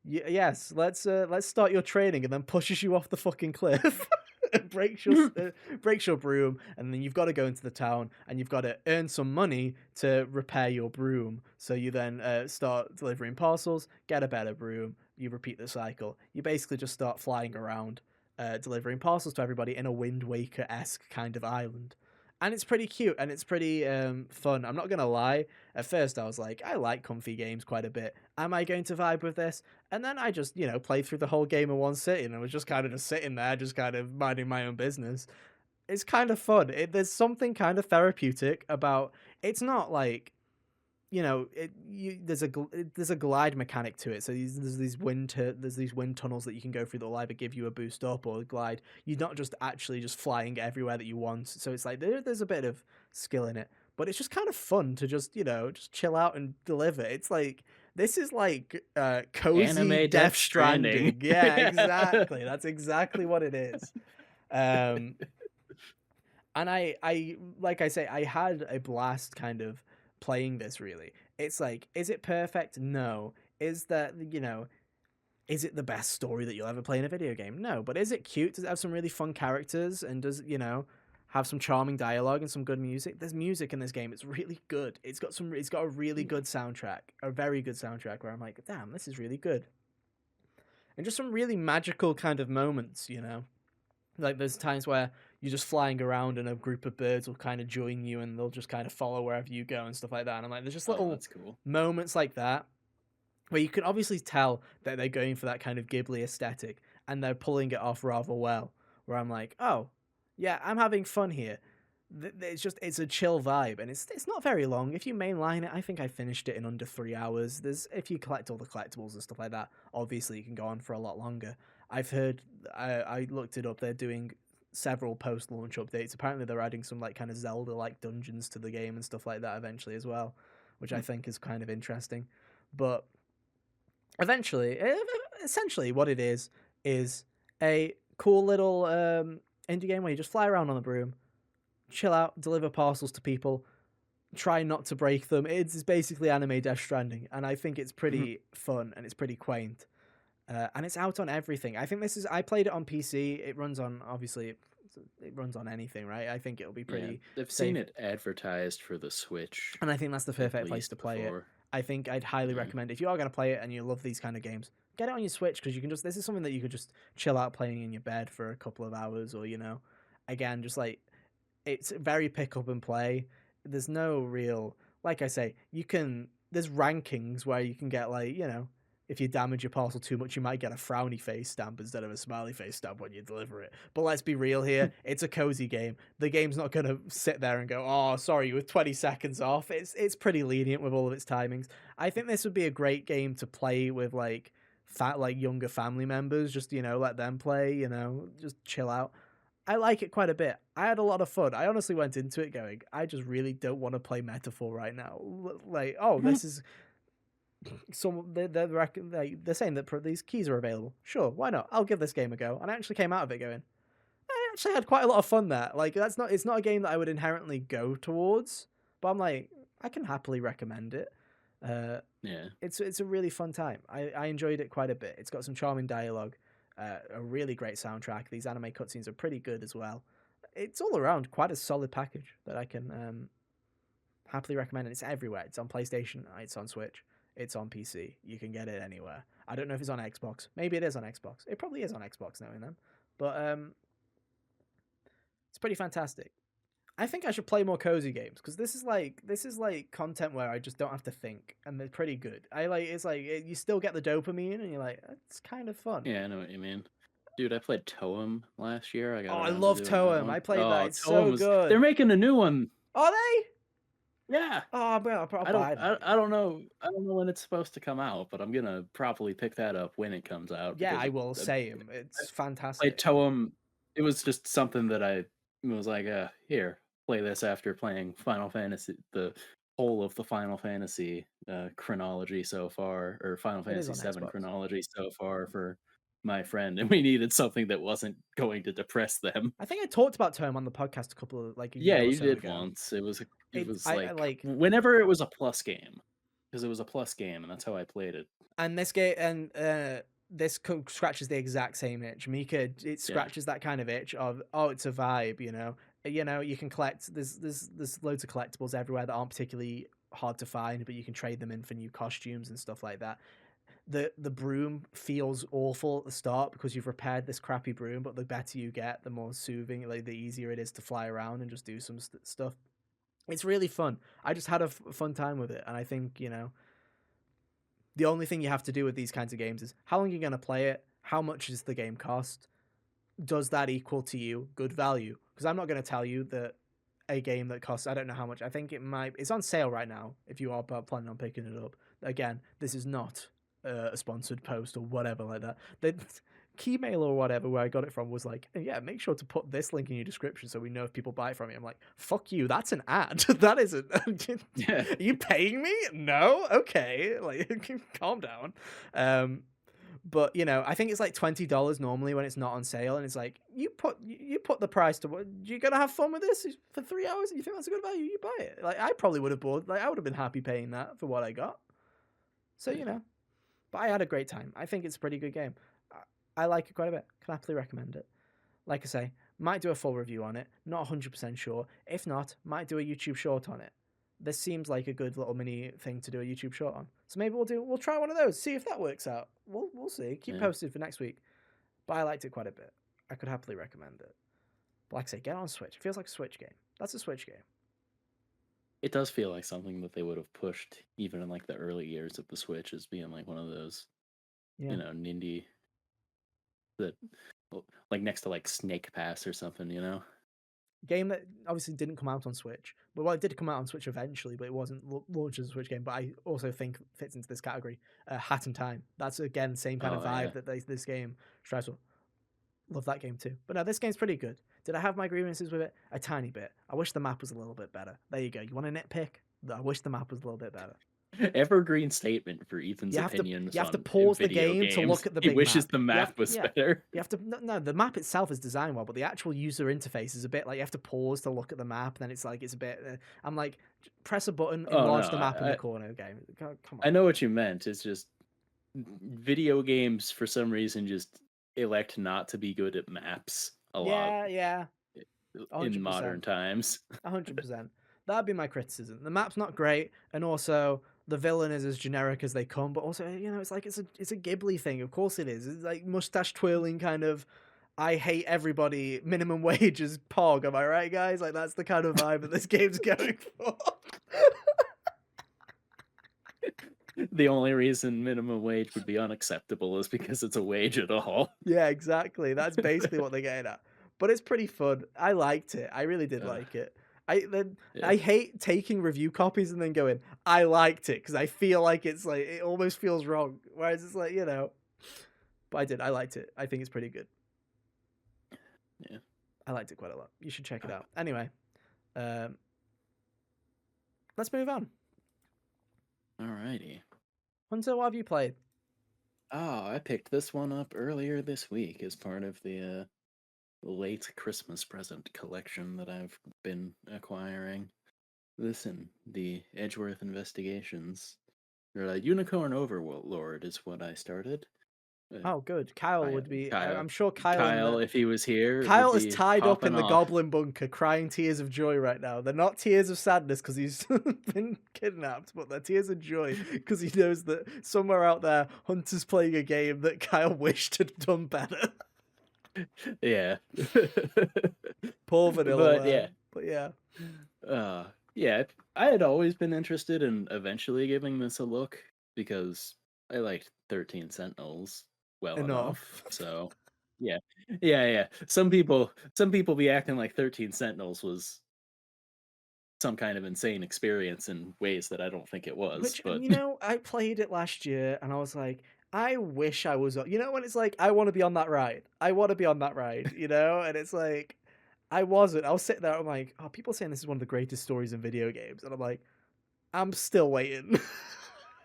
yes, let's start your training, and then pushes you off the fucking cliff. breaks your broom, and then you've got to go into the town and you've got to earn some money to repair your broom. So you then start delivering parcels, get a better broom, you repeat the cycle. You basically just start flying around delivering parcels to everybody in a Wind Waker-esque kind of island. And it's pretty cute and it's pretty fun. I'm not going to lie. At first I was like, I like comfy games quite a bit. Am I going to vibe with this? And then I just, played through the whole game in one sitting and was just kind of just sitting there, just kind of minding my own business. It's kind of fun. There's something kind of therapeutic about, it's not like, there's a glide mechanic to it. So there's these wind tunnels that you can go through that will either give you a boost up or glide. You're not just actually just flying everywhere that you want. So it's like there's a bit of skill in it, but it's just kind of fun to just just chill out and deliver. It's like this is like cozy Anime Death Stranding. Yeah, Yeah. exactly. That's exactly what it is. And I like I say, I had a blast kind of playing this. Really, it's like, is it perfect? No. Is that, is it the best story that you'll ever play in a video game? No. But is it cute? Does it have some really fun characters, and does have some charming dialogue and some good music? There's music in this game. It's really good. It's got a really good soundtrack, a very good soundtrack, where I'm like, damn, this is really good. And just some really magical kind of moments, like there's times where you're just flying around and a group of birds will kind of join you and they'll just kind of follow wherever you go and stuff like that. And I'm like, there's just little that's cool. moments like that where you can obviously tell that they're going for that kind of Ghibli aesthetic and they're pulling it off rather well. Where I'm like, oh, yeah, I'm having fun here. It's a chill vibe, and it's not very long. If you mainline it, I think I finished it in under 3 hours. If you collect all the collectibles and stuff like that, obviously you can go on for a lot longer. I've heard, I looked it up, they're doing several post-launch updates. Apparently they're adding some like kind of Zelda-like dungeons to the game and stuff like that eventually as well, which I think is kind of interesting. But essentially what it is a cool little indie game where you just fly around on the broom, chill out, deliver parcels to people, try not to break them. It's basically anime Death Stranding, and I think it's Mhm. pretty fun and it's pretty quaint. And it's out on everything. I think this is. I played it on PC. It runs on obviously. It runs on anything, right? I think it'll be Yeah, pretty I've seen safe, it advertised for the Switch and I think that's the at perfect place to least play it. before. I think I'd highly Yeah. recommend if you are going to play it and you love these kind of games, get it on your Switch because you can just. This is something that you could just chill out playing in your bed for a couple of hours, or again, just like it's very pick up and play. There's no real, like I say, you can. There's rankings where you can get like if you damage your parcel too much, you might get a frowny face stamp instead of a smiley face stamp when you deliver it. But let's be real here, it's a cozy game. The game's not gonna sit there and go, "Oh, sorry, you were 20 seconds off." It's pretty lenient with all of its timings. I think this would be a great game to play with like younger family members. Just let them play. Just chill out. I like it quite a bit. I had a lot of fun. I honestly went into it going, I just really don't want to play Metaphor right now. Like, oh, this is some they're saying that these keys are available. Sure, why not? I'll give this game a go. And I actually came out of it going, I actually had quite a lot of fun there. Like, it's not a game that I would inherently go towards, but I'm like, I can happily recommend it. Uh, Yeah. it's a really fun time. I enjoyed it quite a bit. It's got some charming dialogue, a really great soundtrack. These anime cutscenes are pretty good as well. It's all around quite a solid package that I can happily recommend. And it's everywhere. It's on PlayStation. It's on Switch. It's on PC. You can get it anywhere. I don't know if it's on Xbox. Maybe it is on Xbox. It probably is on Xbox now and then. But it's pretty fantastic. I think I should play more cozy games because this is like content where I just don't have to think, and they're pretty good. I like it's like you still get the dopamine, and you're like it's kind of fun. Yeah, I know what you mean. Dude, I played Toem last year. I Oh, got I around to love doing that Toem. one. I played that. Oh, It's Toem so was they're good. making a new one. Are they? Yeah. Oh, bro, I'll I don't buy that I game. don't know when it's supposed to come out, but I'm gonna probably pick that up when it comes out Yeah, because I will. I Same. I It's played fantastic. Toem. It was just something that I was like, here, play this after playing Final Fantasy, the whole of the Final Fantasy chronology so far, or Final It is Fantasy on 7 Xbox. chronology so far for my friend, and we needed something that wasn't going to depress them. I think I talked about Toem on the podcast a couple of like a Yeah, year or you so did ago. once. It It was I like like whenever it was a plus game, because it was a plus game, and that's how I played it. and this game and this scratches the exact same itch. Mika, it Yeah, scratches that kind of itch of oh, it's a vibe. You can collect. There's loads of collectibles everywhere that aren't particularly hard to find, but you can trade them in for new costumes and stuff like that. The broom feels awful at the start because you've repaired this crappy broom, but the better you get, the more soothing, like the easier it is to fly around and just do some stuff. It's really fun. I just had a fun time with it, and I think the only thing you have to do with these kinds of games is how long you're going to play it, how much does the game cost, does that equal to you good value? Because I'm not going to tell you that a game that costs I don't know how much. I think it's on sale right now if you are planning on picking it up. Again, this is not a sponsored post or whatever like that. The Keymail or whatever where I got it from was like, yeah, make sure to put this link in your description so we know if people buy it from you. I'm like, fuck you, that's an ad. That isn't. yeah, Are you paying me? No, okay, like calm down. Um, but I think it's like $20 normally when it's not on sale, and it's like you put the price to what you're gonna have fun with this for 3 hours. And you think that's a good value? You buy it. Like I probably would have bought. Like I would have been happy paying that for what I got. So yeah. but I had a great time. I think it's a pretty good game. I like it quite a bit. Can happily recommend it. Like I say, might do a full review on it. Not 100% sure. If not, might do a YouTube short on it. This seems like a good little mini thing to do a YouTube short on. So maybe we'll try one of those. See if that works out. We'll see. Keep Yeah. posted for next week. But I liked it quite a bit. I could happily recommend it. But like I say, get on Switch. It feels like a Switch game. That's a Switch game. It does feel like something that they would have pushed even in like the early years of the Switch as being like one of those, Yeah. indie that like next to like Snake Pass or something. Game that obviously didn't come out on Switch. But well, it did come out on Switch eventually, but it wasn't launched as a Switch game. But I also think fits into this category. Hat and Time. That's again same kind of Oh vibe yeah. that this game strives for. Love that game too. But no, this game's pretty good. Did I have my grievances with it? A tiny bit. I wish the map was a little bit better. There you go. You want a nitpick? I wish the map was a little bit better. evergreen statement for Ethan's You have to opinions you have to on pause the video game to games. look at the He big wishes map. the map was better. You have to no, the map itself is designed well, but the actual user interface is a bit like you have to pause to look at the map. Then it's like it's a bit. I'm like, press a button, Oh no, enlarge the map in the corner. Game, come I on. know what you meant. It's just video games for some reason just elect not to be good at maps a lot Yeah, in modern 100%. times. 100%. That'd be my criticism. The map's not great, and also the villain is as generic as they come. But also, it's like it's a Ghibli thing. Of course it is. It's like mustache twirling kind of. I hate everybody. Minimum wage is pog. Am I right, guys? Like that's the kind of vibe that this game's going for. The only reason minimum wage would be unacceptable is because it's a wage at all. Yeah, exactly. That's basically what they're getting at. But it's pretty fun. I liked it. I really did Uh, like it. I yeah. hate taking review copies and then going, I liked it because I feel like it's like it almost feels wrong. Whereas it's like, but I did. I liked it. I think it's pretty good. Yeah. I liked it quite a lot. You should check it out. Anyway, um, let's move on. Alrighty. Hunter, what have you played? Oh, I picked this one up earlier this week as part of the late Christmas present collection that I've been acquiring. Listen, the Edgeworth Investigations. Or Unicorn Overlord is what I started. Uh, Oh, good. Kyle Kyle, would be. Kyle, I'm sure Kyle and Kyle, if he was here, would Kyle is be tied up in popping the off. goblin bunker crying tears of joy right now. They're not tears of sadness because he's been kidnapped, but they're tears of joy because he knows that somewhere out there, Hunter's playing a game that Kyle wished had done better. Yeah. Poor Vanilla But yeah. Man. But yeah. Yeah, I had always been interested in eventually giving this a look because I liked 13 Sentinels well enough. Enough. So, yeah. Yeah. Some people be acting like 13 Sentinels was some kind of insane experience in ways that I don't think it was, Which, but I played it last year and I was like, I wish I was. When it's like, I want to be on that ride. I want to be on that ride, And it's like, I wasn't. I was sitting there, I'm like, oh, people are saying this is one of the greatest stories in video games. And I'm like, I'm still waiting.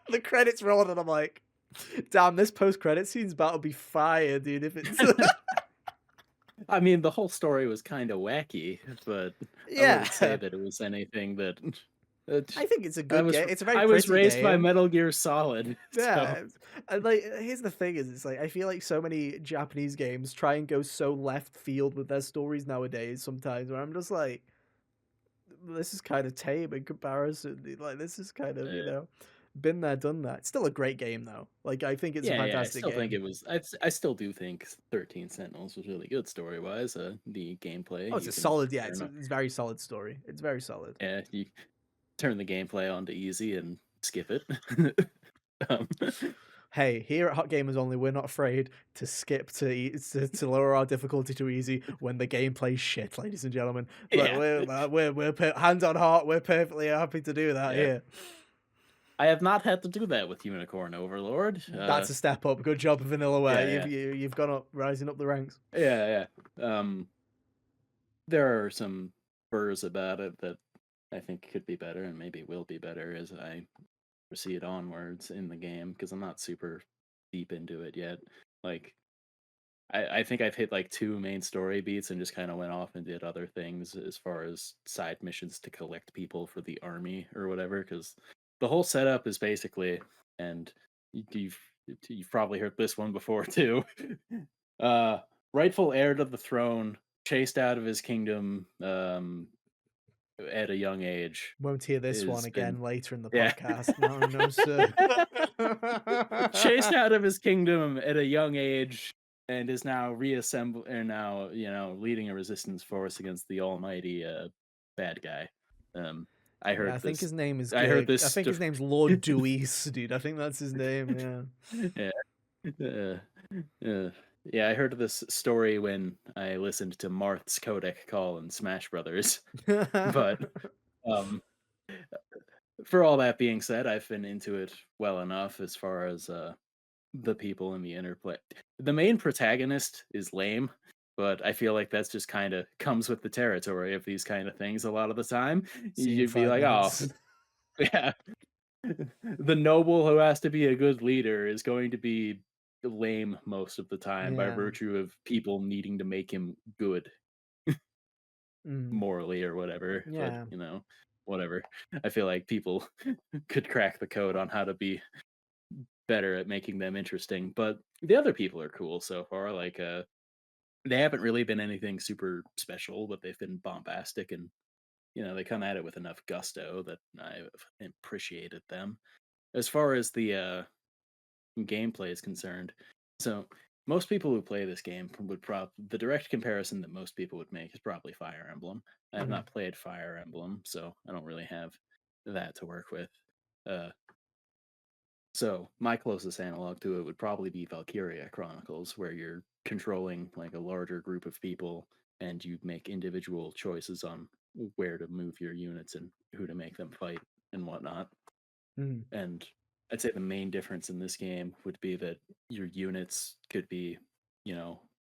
The credits rolled and I'm like, damn, this post-credit scene's about to be fire, dude. If it's. I mean, the whole story was kind of wacky, but I Yeah. wouldn't say that it was anything that I think it's a I good was game. It's a very I was pretty raised by game. Metal Gear Solid, so Yeah, and like here's the thing: it's like I feel like so many Japanese games try and go so left field with their stories nowadays. Sometimes where I'm just like, this is kind of tame in comparison. Like this is kind of uh, been there, done that. It's still a great game though. Like I think it's a yeah. I fantastic still think game. it was. I still do think 13 Sentinels was really good story wise. The gameplay Oh, it's you a can solid. Yeah, turn. it's a very solid story. It's very solid. Yeah, you turn the gameplay on to easy and skip it. um, Hey, here at Hot Gamers Only, we're not afraid to skip to lower our difficulty to easy when the gameplay's shit, ladies and gentlemen. Like yeah, we're hands on heart, we're perfectly happy to do that yeah. here. I have not had to do that with Unicorn Overlord. That's a step up. Good job, Vanillaware. Yeah, You've gone up, rising up the ranks. yeah. There are some burrs about it that I think could be better and maybe will be better as I proceed onwards in the game because I'm not super deep into it yet. Like, I think I've hit like 2 main story beats and just kind of went off and did other things as far as side missions to collect people for the army or whatever. Because the whole setup is basically, and you've you've probably heard this one before too. uh, rightful heir to the throne, chased out of his kingdom at a young age, Won't hear this one has been again later in the yeah. podcast. No, sir. Chased out of his kingdom at a young age and is now reassembled and now, leading a resistance force against the almighty bad guy. I Yeah, heard I think this his name is I heard Gig. this I think his name's Lord Dewey's, dude. I think that's his name. yeah. Uh, yeah, I heard this story when I listened to Marth's codec call in Smash Brothers. Yeah. But um for all that being said, I've been into it well enough as far as the people in the interplay. The main protagonist is lame, but I feel like that's just kind of comes with the territory of these kind of things a lot of the time. See you in You'd be like, oh, 5 minutes. yeah. the noble who has to be a good leader is going to be lame most of the time by Yeah. virtue of people needing to make him good Mm. morally or whatever. But Yeah. whatever. I feel like people could crack the code on how to be better at making them interesting. But the other people are cool so far. Like they haven't really been anything super special, but they've been bombastic and they come at it with enough gusto that I've appreciated them. As far as the gameplay is concerned, so most people who play this game would the direct comparison that most people would make is probably Fire Emblem. I have Mhm. not played Fire Emblem, so I don't really have that to work with. Uh, so my closest analog to it would probably be Valkyria Chronicles, where you're controlling like a larger group of people and you make individual choices on where to move your units and who to make them fight and whatnot. Mhm. And I'd say the main difference in this game would be that your units could be,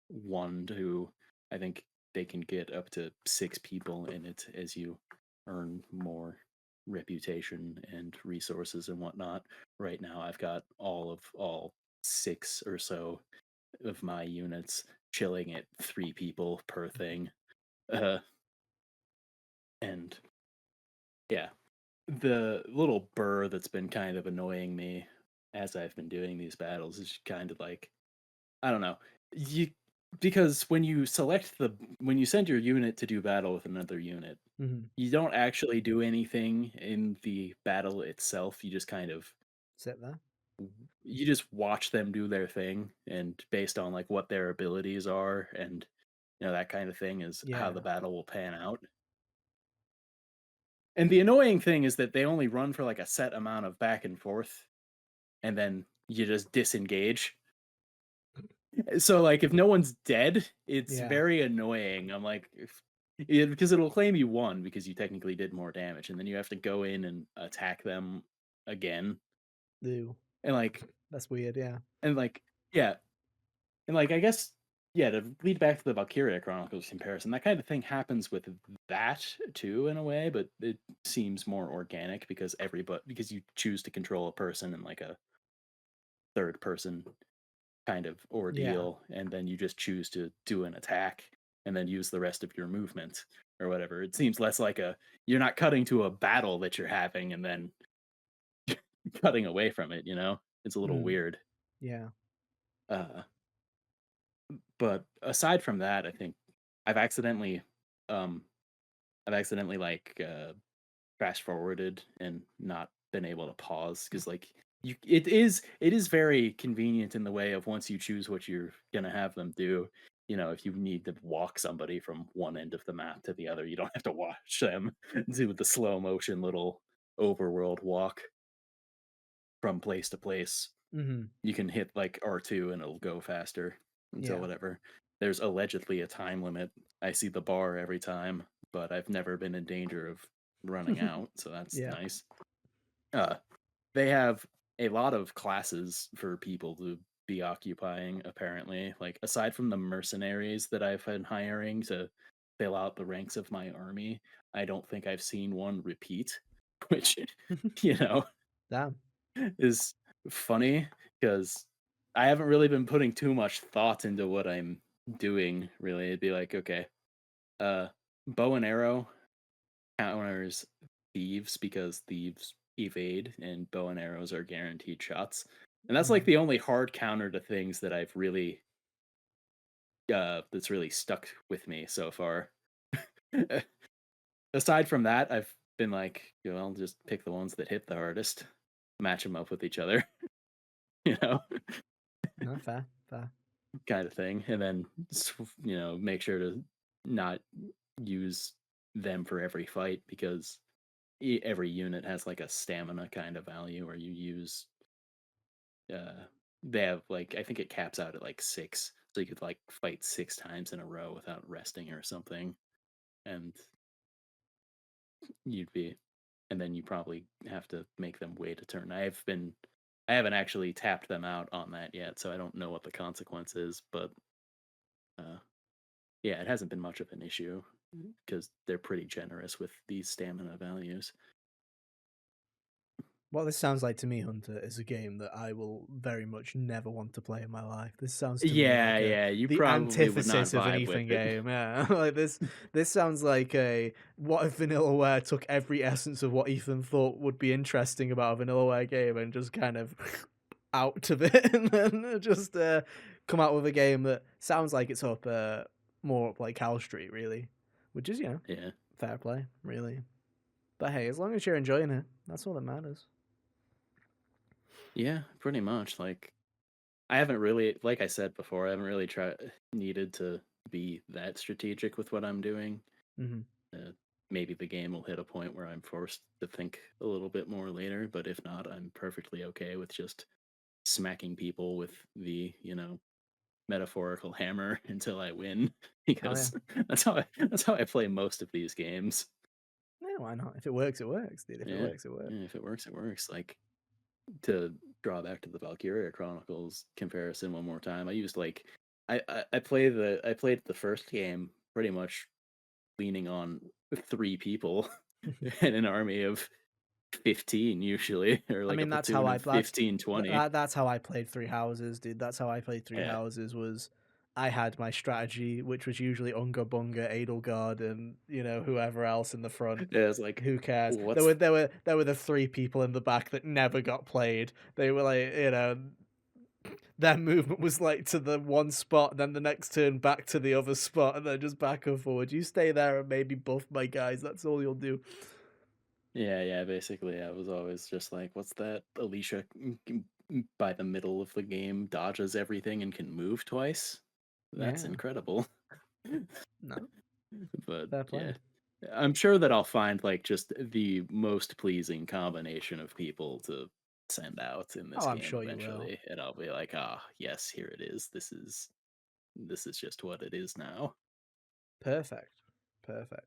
one to, I think they can get up to 6 people in it as you earn more reputation and resources and whatnot. Right now, I've got all 6 or so of my units chilling at 3 people per thing. Uh, and yeah, the little burr that's been kind of annoying me as I've been doing these battles is kind of like, I don't know. You Because when you send your unit to do battle with another unit, Mhm. you don't actually do anything in the battle itself. You just kind of Sit there. you just watch them do their thing, and based on like what their abilities are and that kind of thing is how the Yeah. battle will pan out. And the annoying thing is that they only run for like a set amount of back and forth, and then you just disengage. So like if no one's dead, it's Yeah. very annoying. I'm like because it'll claim you won because you technically did more damage, and then you have to go in and attack them again. Ew. And like That's weird, yeah. and like yeah, and like I guess yeah, to lead back to the Valkyria Chronicles comparison, that kind of thing happens with that too in a way, but it seems more organic because you choose to control a person in like a third person kind of Yeah. ordeal, and then you just choose to do an attack and then use the rest of your movement or whatever. It seems less like you're not cutting to a battle that you're having and then cutting away from it. It's a little Mm. weird. Yeah. Uh, but aside from that, I think I've accidentally, um, like fast forwarded and not been able to pause because like it is very convenient in the way of once you choose what you're gonna have them do. If you need to walk somebody from one end of the map to the other, you don't have to watch them do the slow motion little overworld walk from place to place. Mhm. You can hit like R2 and it'll go faster until Yeah. whatever. There's allegedly a time limit. I see the bar every time, but I've never been in danger of running out, so that's Yeah. nice. Uh, they have a lot of classes for people to be occupying, apparently. Like, aside from the mercenaries that I've been hiring to fill out the ranks of my army, I don't think I've seen one repeat, which, you know, Damn. is funny because I haven't really been putting too much thought into what I'm doing, really. It'd be like, okay, uh, bow and arrow counters thieves because thieves evade and bow and arrows are guaranteed shots. And that's like Mhm. the only hard counter to things that that's really stuck with me so far. Aside from that, I've been like, I'll just pick the ones that hit the hardest, match them up with each other, you know, No, fair, fair. kind of thing. And then, make sure to not use them for every fight because every unit has like a stamina kind of value where you use uh they have like I think it caps out at like 6, so you could like fight 6 times in a row without resting or something, and you'd be and then you probably have to make them wait a turn. I haven't actually tapped them out on that yet, so I don't know what the consequence is, but uh yeah, it hasn't been much of an issue because they're pretty generous with these stamina values. What this sounds like to me, Hunter, is a game that I will very much never want to play in my life. This sounds to me Yeah, like yeah, you the probably would not antithesis of an vibe with Ethan it. game. Yeah, like this sounds like a what if Vanillaware took every essence of what Ethan thought would be interesting about a Vanillaware game and just kind of out of it, and then just come out with a game that sounds like it's up more up like Cal Street, really, which is Yeah. fair play, really. But hey, as long as you're enjoying it, that's all that matters. Yeah, pretty much. Like I haven't really, like I said before, I haven't really needed to be that strategic with what I'm doing. Hmm. Uh, Maybe the game will hit a point where I'm forced to think a little bit more later, but if not, I'm perfectly okay with just smacking people with the, metaphorical hammer until I win Oh yeah. because that's how I play most of these games. Yeah, why not? If it works, it works, dude. If it Yeah. works, it works. Yeah, if it works, it works. Like to draw back to the Valkyria Chronicles comparison one more time, I used like I played the first game pretty much leaning on three people and an army of 15 usually, or I like a mean, platoon of 15, 20. that's how I played Three Houses, dude. That's how I played Three Yeah. Houses. Was I had my strategy, which was usually Unga Bunga, Edelgard, and whoever else in the front. Yeah, it's like Who cares? There what's were the three people in the back that never got played. They were like, their movement was like to the one spot, then the next turn back to the other spot, and then just back and forward. You stay there and maybe buff my guys. That's all you'll do. Yeah, yeah, basically I was always just like, what's that? Alicia by the middle of the game dodges everything and can move twice. That's Yeah, incredible. no, But fair yeah, play. I'm sure that I'll find like just the most pleasing combination of people to send out in this Oh, I'm game sure you will. eventually, and I'll be like, ah, yes, here it is. This is just what it is now. Perfect. Perfect.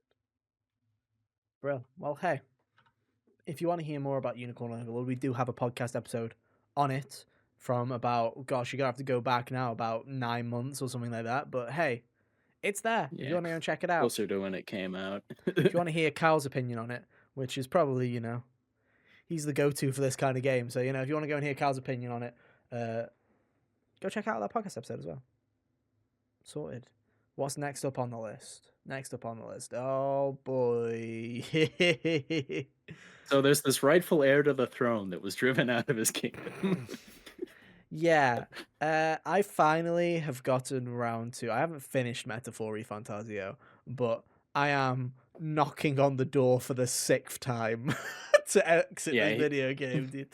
Brill. Well, hey, if you want to hear more about Unicorn Overlord, we do have a podcast episode on it from about, gosh, you're going to have to go back now, about 9 months or something like that. But hey, it's there if you Yeah, want to go and check it out. closer to when it came out. If you want to hear Kyle's opinion on it, which is probably, he's the go to for this kind of game. So, if you want to go and hear Kyle's opinion on it, uh, go check out that podcast episode as well. Sorted. What's next up on the list? Next up on the list. Oh boy. So there's this rightful heir to the throne that was driven out of his kingdom. Yeah. I finally have gotten around to. I haven't finished Metaphor Refantazio, but I am knocking on the door for the sixth time to exit this Yeah, video game, dude.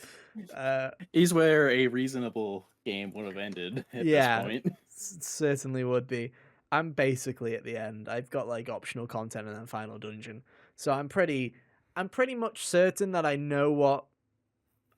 Uh, he's where a reasonable game would have ended at this yeah, point. certainly would be. I'm basically at the end. I've got like optional content and then final dungeon. So I'm pretty much certain that I know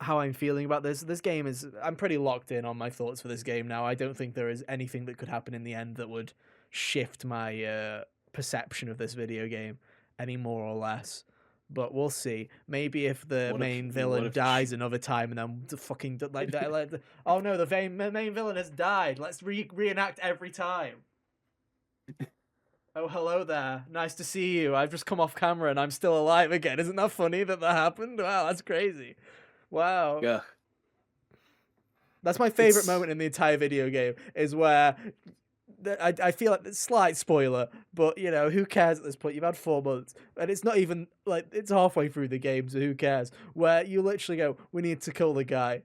how I'm feeling about this. This game is I'm pretty locked in on my thoughts for this game now. I don't think there is anything that could happen in the end that would shift my perception of this video game any more or less. But we'll see. Maybe if the What if main what villain if sh- dies another time, and then the fucking oh no, the main villain has died. Let's reenact every time. Oh, hello there. Nice to see you. I've just come off camera and I'm still alive again. Isn't that funny that happened? Wow, that's crazy. Wow. yeah, That's my favorite it's moment in the entire video game is where I feel like slight spoiler, but who cares at this point? You've had 4 months, and it's not even like it's halfway through the game, so who cares? Where you literally go, we need to kill the guy.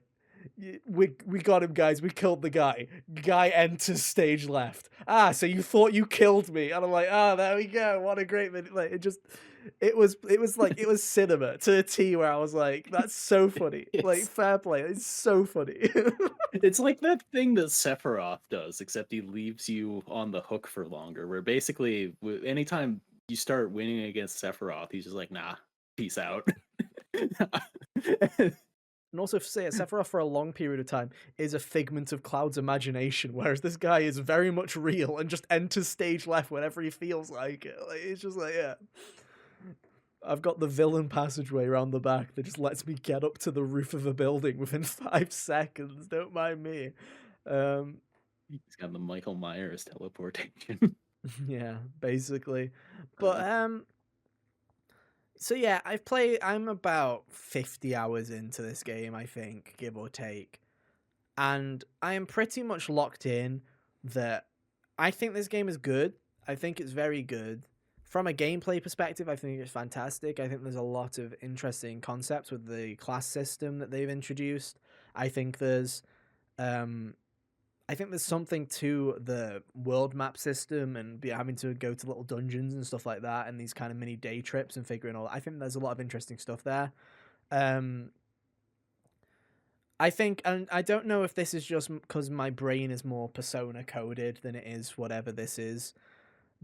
We got him, guys. We killed the guy. Guy enters stage left. Ah, so you thought you killed me, and I'm like, there we go. What a great minute! Like it was cinema to a T. Where I was like, that's so funny. Like it's fair play. It's so funny. it's like that thing that Sephiroth does, except he leaves you on the hook for longer. Where basically, anytime you start winning against Sephiroth, he's just like, "Nah, peace out." And also, say Sephiroth for a long period of time is a figment of Cloud's imagination, whereas this guy is very much real and just enters stage left whenever he feels like it. Like, it's just like, yeah. I've got the villain passageway around the back that just lets me get up to the roof of a building within 5 seconds. Don't mind me. Um, He's got the Michael Myers teleportation. yeah, basically. But Uh, So yeah, I'm about 50 hours into this game, I think, give or take. And I am pretty much locked in that I think this game is good. I think it's very good. From a gameplay perspective, I think it's fantastic. I think there's a lot of interesting concepts with the class system that they've introduced. I think there's um something to the world map system and be having to go to little dungeons and stuff like that and these kind of mini day trips and figuring all that. I think there's a lot of interesting stuff there. Um I think, and I don't know if this is just because my brain is more Persona coded than it is whatever this is,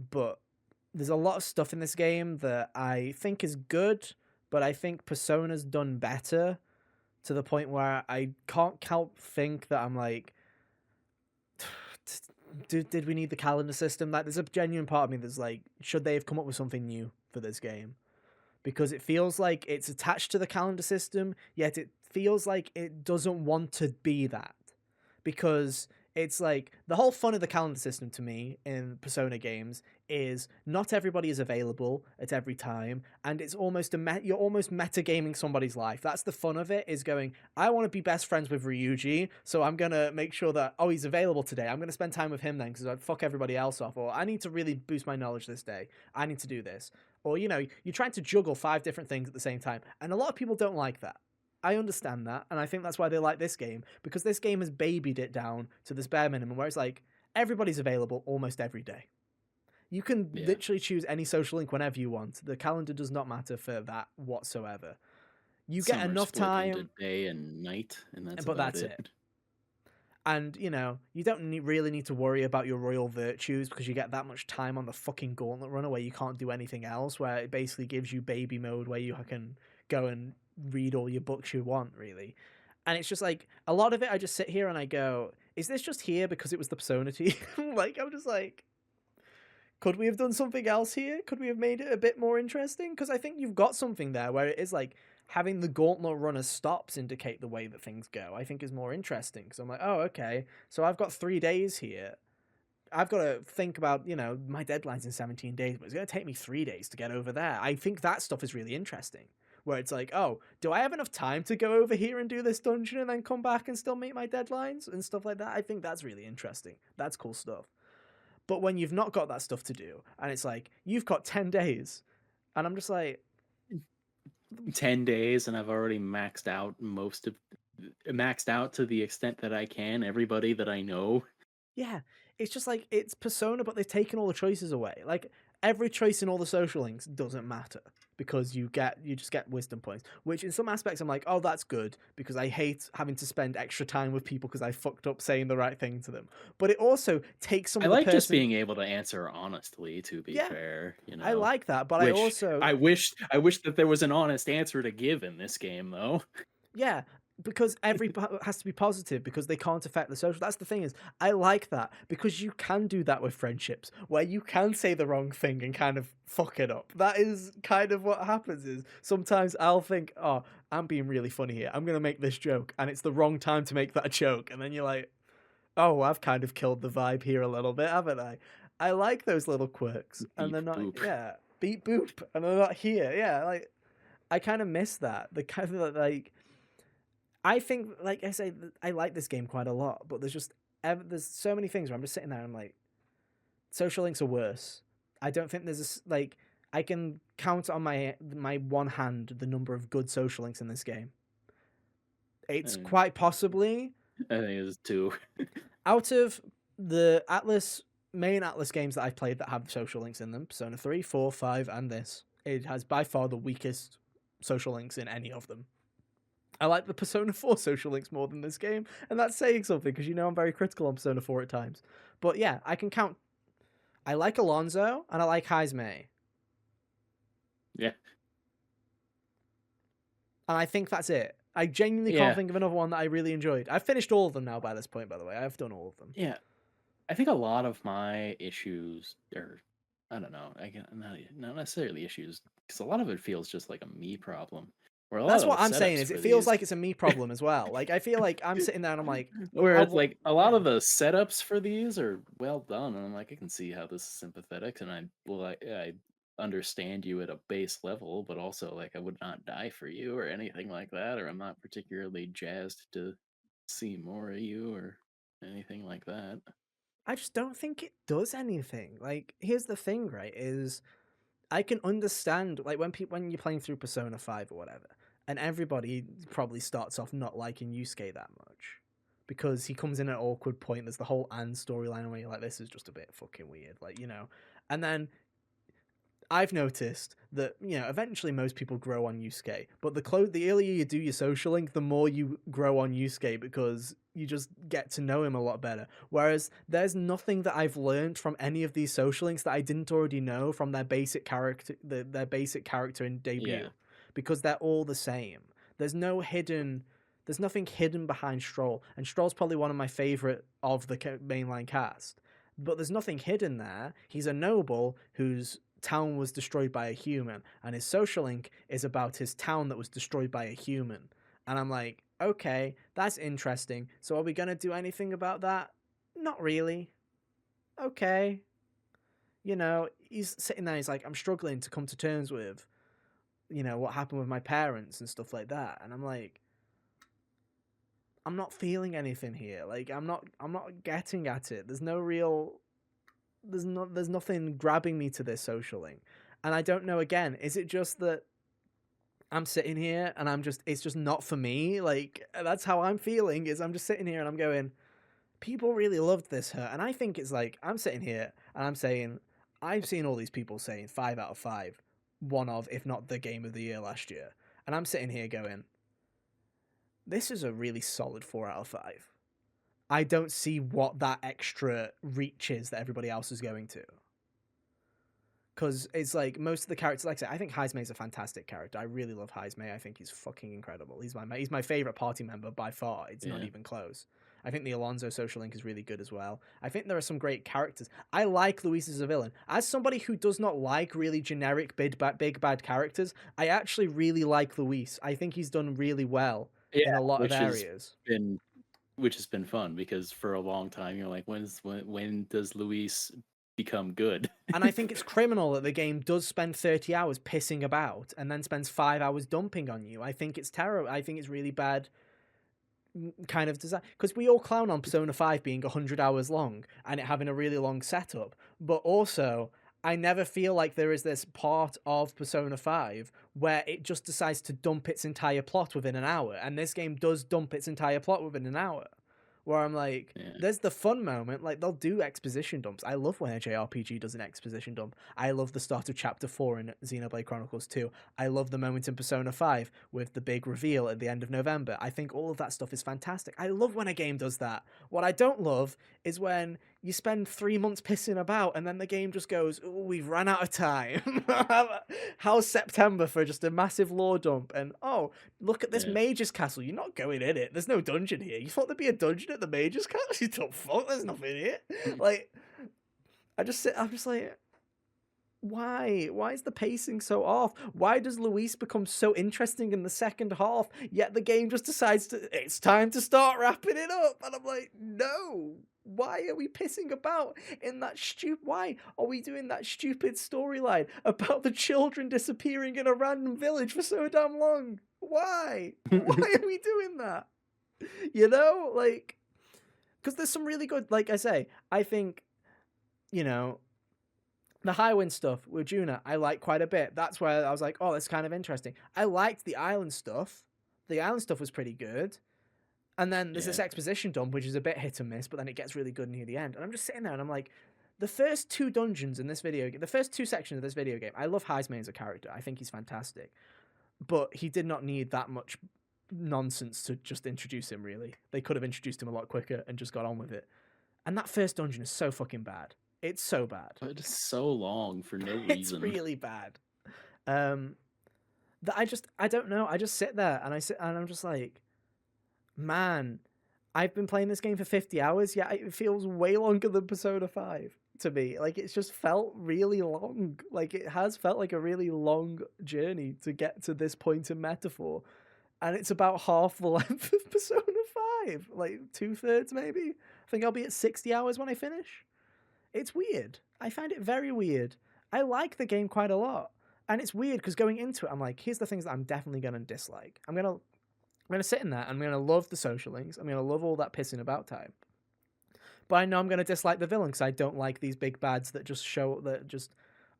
but there's a lot of stuff in this game that I think is good, but I think Persona's done better to the point where I can't help think that I'm like, did we need the calendar system? Like, there's a genuine part of me that's like, should they have come up with something new for this game? Because it feels like it's attached to the calendar system, yet it feels like it doesn't want to be that. Because it's like the whole fun of the calendar system to me in Persona games is not everybody is available at every time, and it's almost you're almost metagaming somebody's life. That's the fun of it. Is going, I want to be best friends with Ryuji, so I'm gonna make sure that he's available today. I'm gonna spend time with him then because I'd fuck everybody else off. Or I need to really boost my knowledge this day. I need to do this. Or you're trying to juggle 5 different things at the same time, and a lot of people don't like that. I understand that, and I think that's why they like this game, because this game has babied it down to this bare minimum where it's like everybody's available almost every day. You can Yeah. literally choose any social link whenever you want. The calendar does not matter for that whatsoever. You get Some are enough split into time, day and night, and that's but about that's it. it. And you don't really need to worry about your royal virtues because you get that much time on the fucking gauntlet runner where you can't do anything else. Where it basically gives you baby mode where you can go and read all your books you want, really. And it's just like a lot of it. I just sit here and I go, "Is this just here because it was the Persona team?" Like I'm just like, could we have done something else here? Could we have made it a bit more interesting? Because I think you've got something there where it is like having the gauntlet runner stops indicate the way that things go. I think is more interesting because I'm like, oh, okay, so I've got 3 days here. I've got to think about my deadline's in 17 days, but it's going to take me 3 days to get over there. I think that stuff is really interesting. Where it's like, oh, do I have enough time to go over here and do this dungeon and then come back and still meet my deadlines and stuff like that? I think that's really interesting. That's cool stuff. But when you've not got that stuff to do, and it's like you've got 10 days, and I'm just like, 10 days, and I've already maxed out to the extent that I can everybody that I know. yeah, it's just like it's Persona, but they've taken all the choices away. Like every choice in all the social links doesn't matter because you just get wisdom points. Which in some aspects I'm like, oh, that's good because I hate having to spend extra time with people because I fucked up saying the right thing to them. But it also takes some I of the like just person. being able to answer honestly, to be Yeah, fair, I like that, but I which also I wish that there was an honest answer to give in this game, though. yeah, because has to be positive because they can't affect the social. That's the thing is, I like that because you can do that with friendships where you can say the wrong thing and kind of fuck it up. That is kind of what happens. Is sometimes I'll think, oh, I'm being really funny here. I'm gonna make this joke, and it's the wrong time to make that joke, and then you're like, oh, I've kind of killed the vibe here a little bit, haven't I? I like those little quirks, and Beep they're not. boop. Yeah, beep boop, and they're not here. Yeah, like I kind of miss that. The kind of like I think, like I say, I like this game quite a lot, but there's so many things where I'm just sitting there and I'm like, social links are worse. I don't think like I can count on my one hand the number of good social links in this game. It's Uh, quite possibly I think it's 2. out of the main Atlas games that I've played that have social links in them, Persona 3, 4, 5, and this. It has by far the weakest social links in any of them. I like the Persona 4 social links more than this game, and that's saying something because I'm very critical on Persona 4 at times. But yeah, I can count. I like Alonzo and I like Heizme, Yeah. and I think that's it. I genuinely can't Yeah. think of another one that I really enjoyed. I've finished all of them now by this point, by the way. I've done all of them. Yeah. I think a lot of my issues are, I don't know, I get not necessarily issues, because a lot of it feels just like a me problem. Where a lot That's of the what I'm saying. setups Is it for feels these, like it's a me problem as well. Like I feel like I'm sitting there and I'm like, where I it's want, like a lot yeah. of the setups for these are well done, and I'm like, I can see how this is sympathetic, and I understand you at a base level, but also like I would not die for you or anything like that, or I'm not particularly jazzed to see more of you or anything like that. I just don't think it does anything. Like, here's the thing, right? Is I can understand like when you're playing through Persona 5 or whatever, and everybody probably starts off not liking Yusuke that much. Because he comes in at an awkward point. There's the whole Anne storyline where you're like, this is just a bit fucking weird, like, you know. And then I've noticed that, you know, eventually most people grow on Yusuke, but the earlier you do your social link, the more you grow on Yusuke because you just get to know him a lot better. Whereas there's nothing that I've learned from any of these social links that I didn't already know from their basic character, their basic character in debut, Yeah. because they're all the same. There's no hidden. There's nothing hidden behind Stroll, and Stroll's probably one of my favorite of the mainline cast. But there's nothing hidden there. He's a noble whose town was destroyed by a human, and his social link is about his town that was destroyed by a human. And I'm like, okay, that's interesting. So are we gonna do anything about that? Not really. Okay. You know, he's sitting there, he's like, I'm struggling to come to terms with, you know, what happened with my parents and stuff like that. And I'm like, I'm not feeling anything here. Like, I'm not getting at it. There's no real there's nothing grabbing me to this social link. And I don't know, again, is it just that I'm sitting here and it's just not for me? Like, that's how I'm feeling, is I'm just sitting here and I'm going, people really loved this her. And I think it's like, I'm sitting here and I'm saying, I've seen all these people saying 5 out of 5, one of, if not the game of the year last year. And I'm sitting here going, this is a really solid 4 out of 5. I don't see what that extra reach is that everybody else is going to. Because it's like most of the characters, like I say, I think Heismei's a fantastic character. I really love Heismei. I think he's fucking incredible. He's my favorite party member by far. It's not Yeah. even close. I think the Alonso social link is really good as well. I think there are some great characters. I like Luis as a villain. As somebody who does not like really generic big bad characters, I actually really like Luis. I think he's done really well Yeah, in a lot of which has areas. been which has been fun because for a long time you're like, when does Luis become good? And I think it's criminal that the game does spend 30 hours pissing about and then spends 5 hours dumping on you. I think it's terrible. I think it's really bad kind of design. Because we all clown on Persona 5 being 100 hours long and it having a really long setup. But also, I never feel like there is this part of Persona 5 where it just decides to dump its entire plot within an hour. And this game does dump its entire plot within an hour. Where I'm like, Yeah. there's the fun moment, like they'll do exposition dumps. I love when a JRPG does an exposition dump. I love the start of Chapter 4 in Xenoblade Chronicles 2. I love the moment in Persona 5 with the big reveal at the end of November. I think all of that stuff is fantastic. I love when a game does that. What I don't love is when you spend 3 months pissing about and then the game just goes, oh, we've run out of time. How's September for just a massive lore dump? And oh, look at this Yeah. mage's castle. You're not going in it. There's no dungeon here. You thought there'd be a dungeon at the mage's castle? You don't fuck. There's nothing here. Like, I'm just like, why? Why is the pacing so off? Why does Luis become so interesting in the second half, yet the game just decides it's time to start wrapping it up? And I'm like, no. Why are we pissing about in that why are we doing that stupid storyline about the children disappearing in a random village for so damn long? Why? Why are we doing that? You know, like, because there's some really good, like I say, I think, you know, the Highwind stuff with Juna, I like quite a bit. That's where I was like, oh, that's kind of interesting. I liked the island stuff. The island stuff was pretty good. And then there's this Yeah. exposition dump, which is a bit hit and miss, but then it gets really good near the end. And I'm just sitting there and I'm like, the first 2 dungeons in this video game, the first 2 sections of this video game, I love Heismei as a character. I think he's fantastic. But he did not need that much nonsense to just introduce him, really. They could have introduced him a lot quicker and just got on with it. And that first dungeon is so fucking bad. It's so bad. But it's so long for no It's reason. really bad. That I don't know. I just sit there and I'm just like, man, I've been playing this game for 50 hours, yet it feels way longer than Persona 5 to me. Like, it's just felt really long. Like, it has felt like a really long journey to get to this point in Metaphor. And it's about half the length of Persona 5. Like, 2/3 maybe? I think I'll be at 60 hours when I finish. It's weird. I find it very weird. I like the game quite a lot. And it's weird because going into it, I'm like, here's the things that I'm definitely gonna dislike. I'm gonna sit in that. I'm gonna love the social links. I'm gonna love all that pissing about time. But I know I'm gonna dislike the villain because I don't like these big bads that just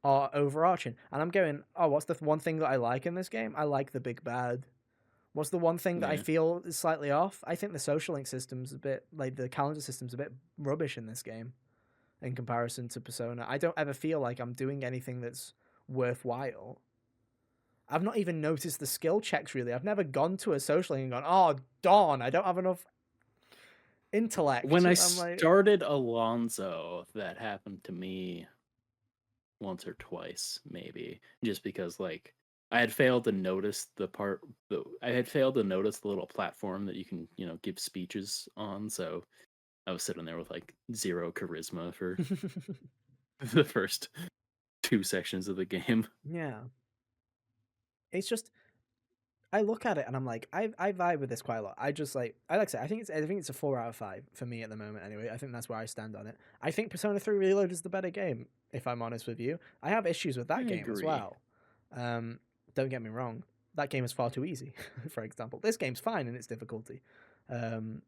are overarching. And I'm going, oh, what's the one thing that I like in this game? I like the big bad. What's the one thing that I Yeah. feel is slightly off? I think the social link system's a bit like the calendar system's a bit rubbish in this game in comparison to Persona. I don't ever feel like I'm doing anything that's worthwhile. I've not even noticed the skill checks really. I've never gone to a social link and gone, oh darn, I don't have enough intellect. When I I'm like, started Alonzo, that happened to me once or twice, maybe, just because like I had failed to notice I had failed to notice the little platform that you can, give speeches on. So I was sitting there with like zero charisma for the first two sections of the game. yeah. It's just I look at it and I'm like, I vibe with this quite a lot. I like to say, I think it's a 4 out of 5 for me at the moment. Anyway, I think that's where I stand on it. I think Persona 3 Reload is the better game. If I'm honest with you, I have issues with I that game as agree. well. Don't get me wrong, that game is far too easy. For example, this game's fine in its difficulty, um,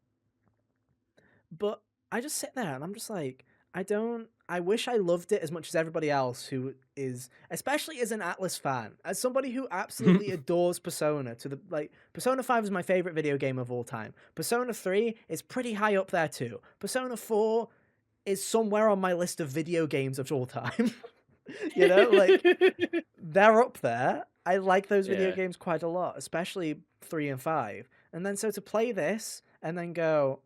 but I just sit there and I'm just like, I don't. I wish I loved it as much as everybody else who is, especially as an Atlas fan, as somebody who absolutely adores Persona. Persona 5 is my favorite video game of all time. Persona 3 is pretty high up there too. Persona 4 is somewhere on my list of video games of all time. Like they're up there. I like those video Yeah. games quite a lot, especially 3 and 5. And then so to play this and then go,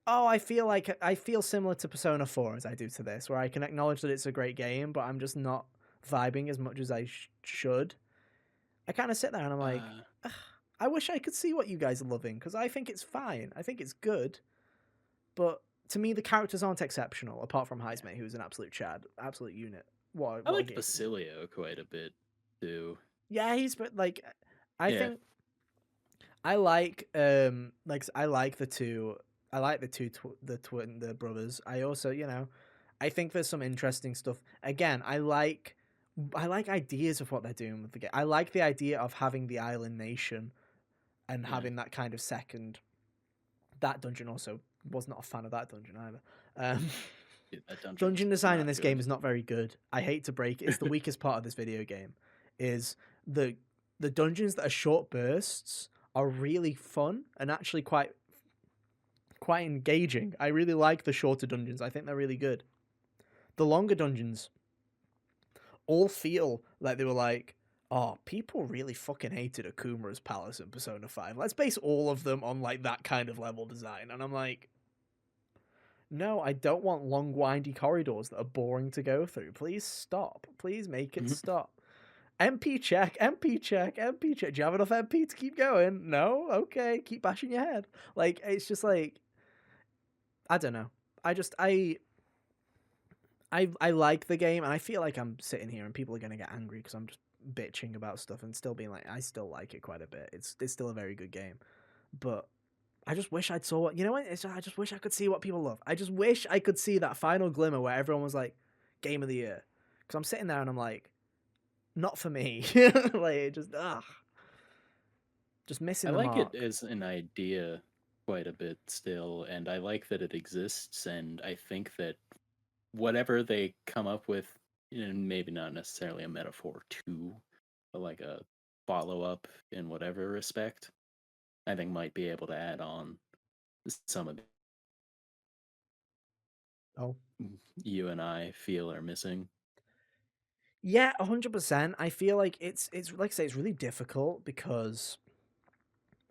oh, I feel similar to Persona 4 as I do to this, where I can acknowledge that it's a great game, but I'm just not vibing as much as I should. I kind of sit there and I'm like, Uh, "Ugh, I wish I could see what you guys are loving because I think it's fine. I think it's good, but to me the characters aren't exceptional apart from yeah. Heisme, who's an absolute chad, absolute unit. What I what a liked game! Basilio quite a bit too. Yeah, he's but like I Yeah. think I like the two. I like the brothers. I also, I think there's some interesting stuff. Again, I like ideas of what they're doing with the game. I like the idea of having the island nation and Yeah. having that kind of second. That dungeon also was not a fan of that dungeon either. Um, Dude, that dungeon was dungeon design in not this game good. is not very good. I hate to break it. It's the weakest part of this video game. Is the the dungeons that are short bursts are really fun and actually quite engaging. I really like the shorter dungeons. I think they're really good. The longer dungeons all feel like they were like, oh, people really fucking hated Akuma's palace in Persona 5. Let's base all of them on like that kind of level design. And I'm like, no, I don't want long, windy corridors that are boring to go through. Please stop. Please make it stop. MP check, MP check, MP check. Do you have enough MP to keep going? No? Okay, keep bashing your head. Like, it's just like, I don't know. I just, I like the game, and I feel like I'm sitting here and people are going to get angry because I'm just bitching about stuff and still being like, I still like it quite a bit. It's still a very good game. But I just wish I'd saw what I just wish I could see what people love. I just wish I could see that final glimmer where everyone was like, game of the year. Because I'm sitting there and I'm like, not for me. Like it just I missing the like it mark. as an idea quite a bit still, and I like that it exists, and I think that whatever they come up with, and maybe not necessarily a metaphor to, but like a follow up in whatever respect, I think might be able to add on some of Oh. you and I feel are missing. Yeah, 100%. I feel like it's like I say, it's really difficult because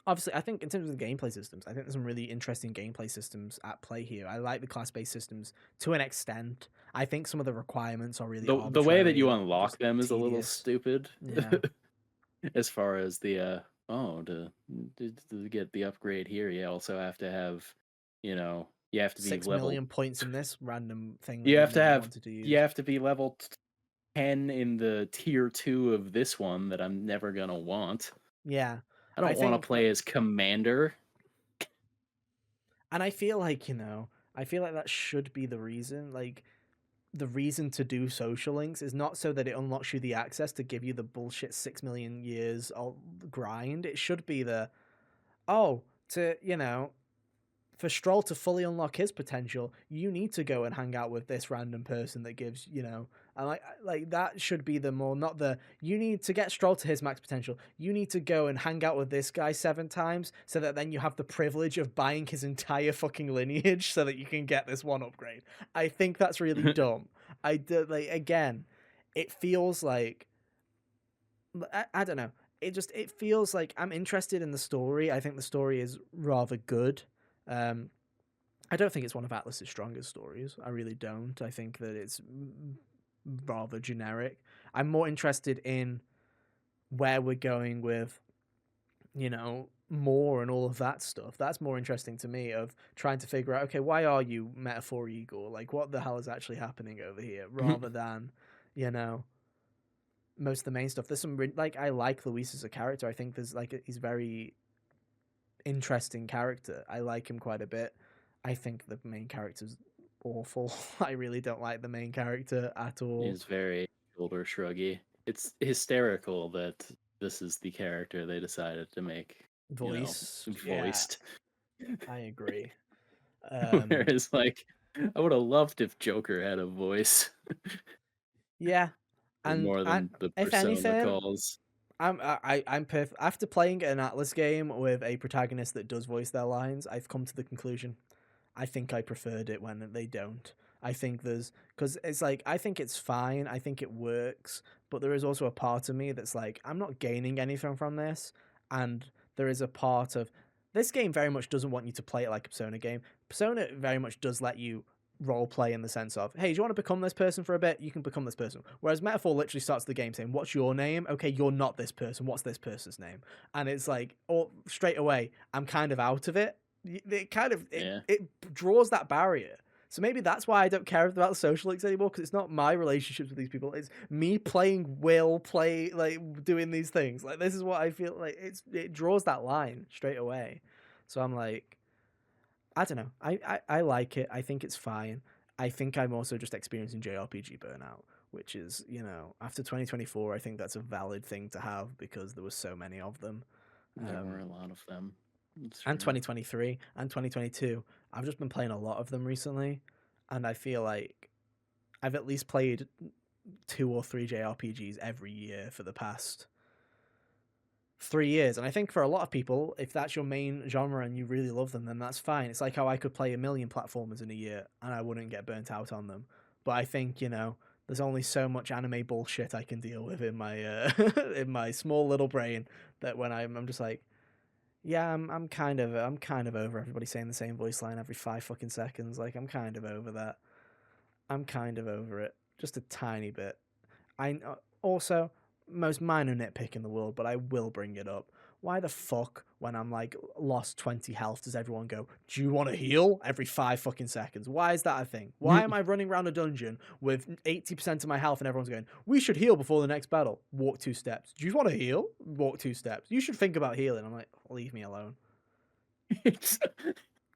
obviously I think in terms of the gameplay systems, I think there's some really interesting gameplay systems at play here. I like the class-based systems to an extent. I think some of the requirements are really The way that arbitrary you and unlock just them is a little tedious. stupid. Yeah. As far as the oh to get the upgrade here, you also have to have, you have to be 6 level million points in this random thing that you you have to never have wanted to you use. have to be level 10 in the tier 2 of this one that I'm never gonna want. Yeah. I I don't want to think that play as commander. and I feel like, I feel like that should be the reason. Like the reason to do social links is not so that it unlocks you the access to give you the bullshit 6 million years of grind. It should be oh, to, for Stroll to fully unlock his potential, you need to go and hang out with this random person that gives, and like that should be the more, not the, you need to get Stroll to his max potential. You need to go and hang out with this guy 7 times so that then you have the privilege of buying his entire fucking lineage so that you can get this one upgrade. I think that's really dumb. I do, like, again, it feels like, I don't know. It feels like I'm interested in the story. I think the story is rather good. Um, I don't think it's one of Atlas's strongest stories. I really don't. I think that it's rather generic. I'm more interested in where we're going with, more and all of that stuff. That's more interesting to me, of trying to figure out, okay, why are you Metaphor Igor? Like, what the hell is actually happening over here? Rather than, you know, most of the main stuff. There's some, like, I like Luis as a character. I think he's very interesting character. I like him quite a bit. I think the main character's awful. I really don't like the main character at all. He's very shoulder shruggy. It's hysterical that this is the character they decided to make, Voiced. voiced. Yeah, I agree. Whereas, like, I would have loved if Joker had a voice. Yeah, and More than the if persona anything, calls. I'm perfect. After playing an Atlas game with a protagonist that does voice their lines, I've come to the conclusion I think I preferred it when they don't. I think because it's like, I think it's fine. I think it works, but there is also a part of me that's like, I'm not gaining anything from this. And there is a part of this game very much doesn't want you to play it like a Persona game. Persona very much does let you role play in the sense of, hey, do you want to become this person for a bit? You can become this person. Whereas Metaphor literally starts the game saying, what's your name? Okay, you're not this person. What's this person's name? And it's like, straight away, I'm kind of out of it. It draws that barrier. So maybe that's why I don't care about the social links anymore, because it's not my relationships with these people. It's me playing like doing these things. Like, this is what I feel like. It draws that line straight away. So I'm like, I don't know. I like it. I think it's fine. I think I'm also just experiencing JRPG burnout, which is, after 2024, I think that's a valid thing to have because there were so many of them. There were a lot of them. And 2023 and 2022. I've just been playing a lot of them recently, and I feel like I've at least played 2 or 3 JRPGs every year for the past 3 years. And I think for a lot of people, if that's your main genre and you really love them, then that's fine. It's like how I could play 1,000,000 platformers in a year and I wouldn't get burnt out on them. But I think, there's only so much anime bullshit I can deal with in my in my small little brain, that when I'm just like, yeah, I'm kind of over everybody saying the same voice line every 5 fucking seconds. Like, I'm kind of over that. I'm kind of over it, just a tiny bit. I also, most minor nitpick in the world, but I will bring it up. Why the fuck, when I'm like lost 20 health, does everyone go, do you want to heal every 5 fucking seconds? Why is that a thing? Why am I running around a dungeon with 80% of my health and everyone's going, we should heal before the next battle? Walk 2 steps. Do you want to heal? Walk 2 steps. You should think about healing. I'm like, leave me alone.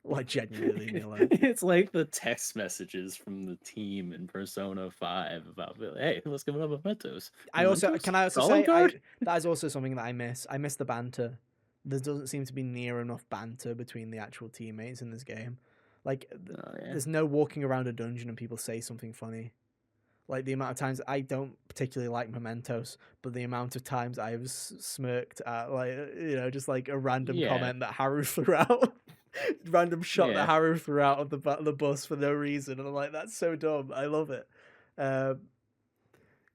Like, genuinely leave me alone. It's like the text messages from the team in Persona 5 about, hey, let's give it up mementos. Can I also say that is also something that I miss. I miss the banter. There doesn't seem to be near enough banter between the actual teammates in this game. Like, there's no walking around a dungeon and people say something funny. Like, the amount of times I don't particularly like mementos, but the amount of times I have smirked at, like, just like a random comment that Haru threw out. Random shot that Haru threw out of the bus for no reason, and I'm like, that's so dumb. I love it.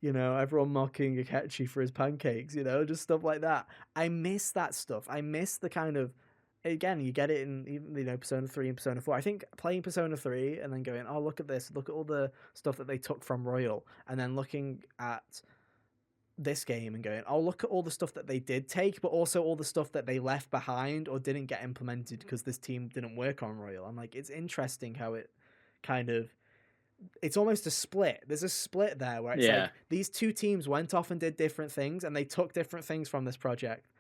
Everyone mocking Akechi for his pancakes, just stuff like that. I miss that stuff. I miss the kind of, again, you get it in even, Persona 3 and Persona 4. I think playing Persona 3 and then going, oh, look at this, look at all the stuff that they took from Royal, and then looking at this game and going, oh, look at all the stuff that they did take, but also all the stuff that they left behind or didn't get implemented because this team didn't work on Royal. I'm like, it's interesting how it kind of, it's almost a split. There's a split there where it's like these two teams went off and did different things and they took different things from this project.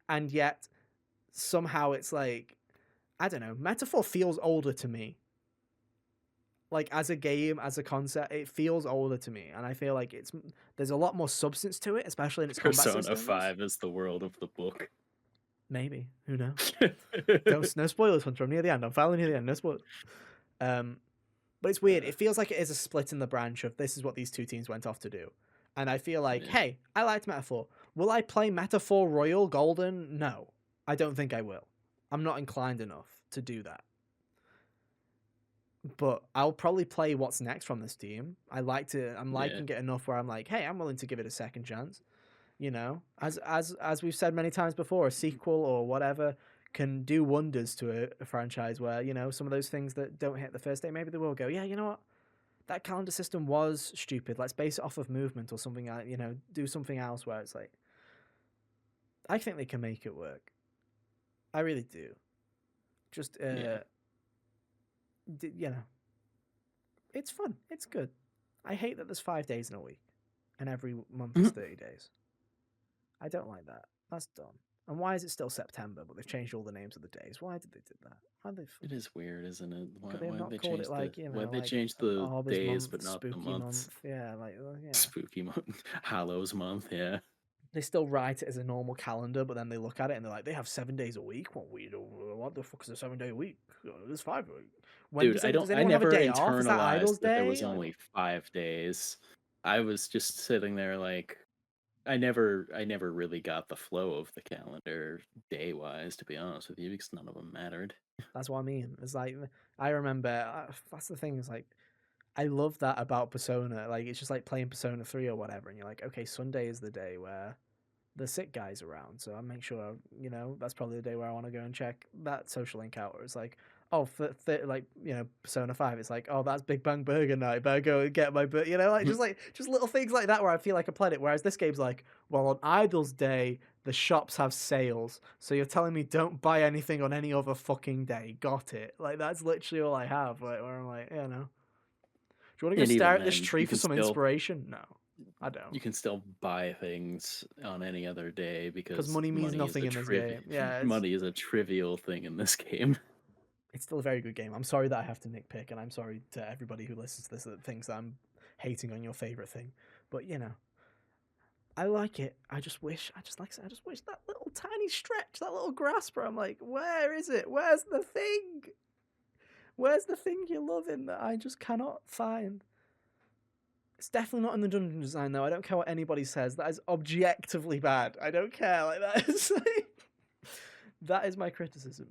And yet somehow it's like, I don't know, Metaphor feels older to me. like as a game, as a concept, it feels older to me, and I feel like there's a lot more substance to it, especially in its combat Persona systems. 5 is the world of the book. Maybe, who knows? Don't no spoilers, Hunter. I'm near the end. I'm finally near the end. No spoilers. Um, but it's weird. It feels like it is a split in the branch of this is what these two teams went off to do, and I feel like, Yeah. hey, I liked Metaphor. Will I play Metaphor Royal Golden? No, I don't think I will. I'm not inclined enough to do that. But I'll probably play what's next from this team. I'm Yeah. liking it enough where I'm like, hey, I'm willing to give it a second chance. You know, as we've said many times before, a sequel or whatever can do wonders to a franchise where, you know, some of those things that don't hit the first day, maybe they will go, yeah, you know what? That calendar system was stupid. Let's base it off of movement or something, you know, do something else where it's like, I think they can make it work. I really do. Just, Yeah. you know, it's fun. It's good. I hate that there's 5 days in a week and every month is 30 days. I don't like that. That's dumb. And why is it still September, but they've changed all the names of the days? Why did they do that? Why they? It is weird, isn't it? Could they have Why not they called it change like, you why know, they like change the Arbors days Month, but not the Spooky months? Month? Yeah, like yeah. Spooky month, Hallows month, yeah. They still write it as a normal calendar, but then they look at it and they're like, they have 7 days a week. What the fuck is a 7 day a week? There's 5 a week. When Dude, does I anyone have a never day off? Is that Idol's internalized that there Day? was Like, only 5 days. I was just sitting there like I never really got the flow of the calendar day wise, to be honest with you, because none of them mattered. that's what I mean. It's like I remember. That's the thing. Is like I love that about Persona. Like it's just like playing Persona 3 or whatever, and you're like, okay, Sunday is the day where the sick guy's around, so I make sure, you know, that's probably the day where I want to go and check that social encounter. It's like, oh, like, you know, Persona 5, it's like, oh, that's Big Bang Burger night, better go and get my you know, like just little things like that where I feel like I played it, whereas this game's like, well, on Idol's Day the shops have sales, so you're telling me don't buy anything on any other fucking day. Got it? Like that's literally all I have, like where I'm like, yeah, no, do you want to go And stare even at this then, tree for some inspiration? No, I don't. you can still buy things on any other day Because because money means nothing in this game. Yeah, money is a trivial thing in this game. it's still a very good game. I'm sorry that I have to nitpick, and I'm sorry to everybody who listens to this that thinks that I'm hating on your favorite thing. But you know, I like it. I just wish that little tiny stretch, that little grasp where I'm like, where is it? Where's the thing? Where's the thing you're loving that I just cannot find? It's definitely not in the dungeon design, though. I don't care what anybody says. That is objectively bad. I don't care. Like that is that is my criticism.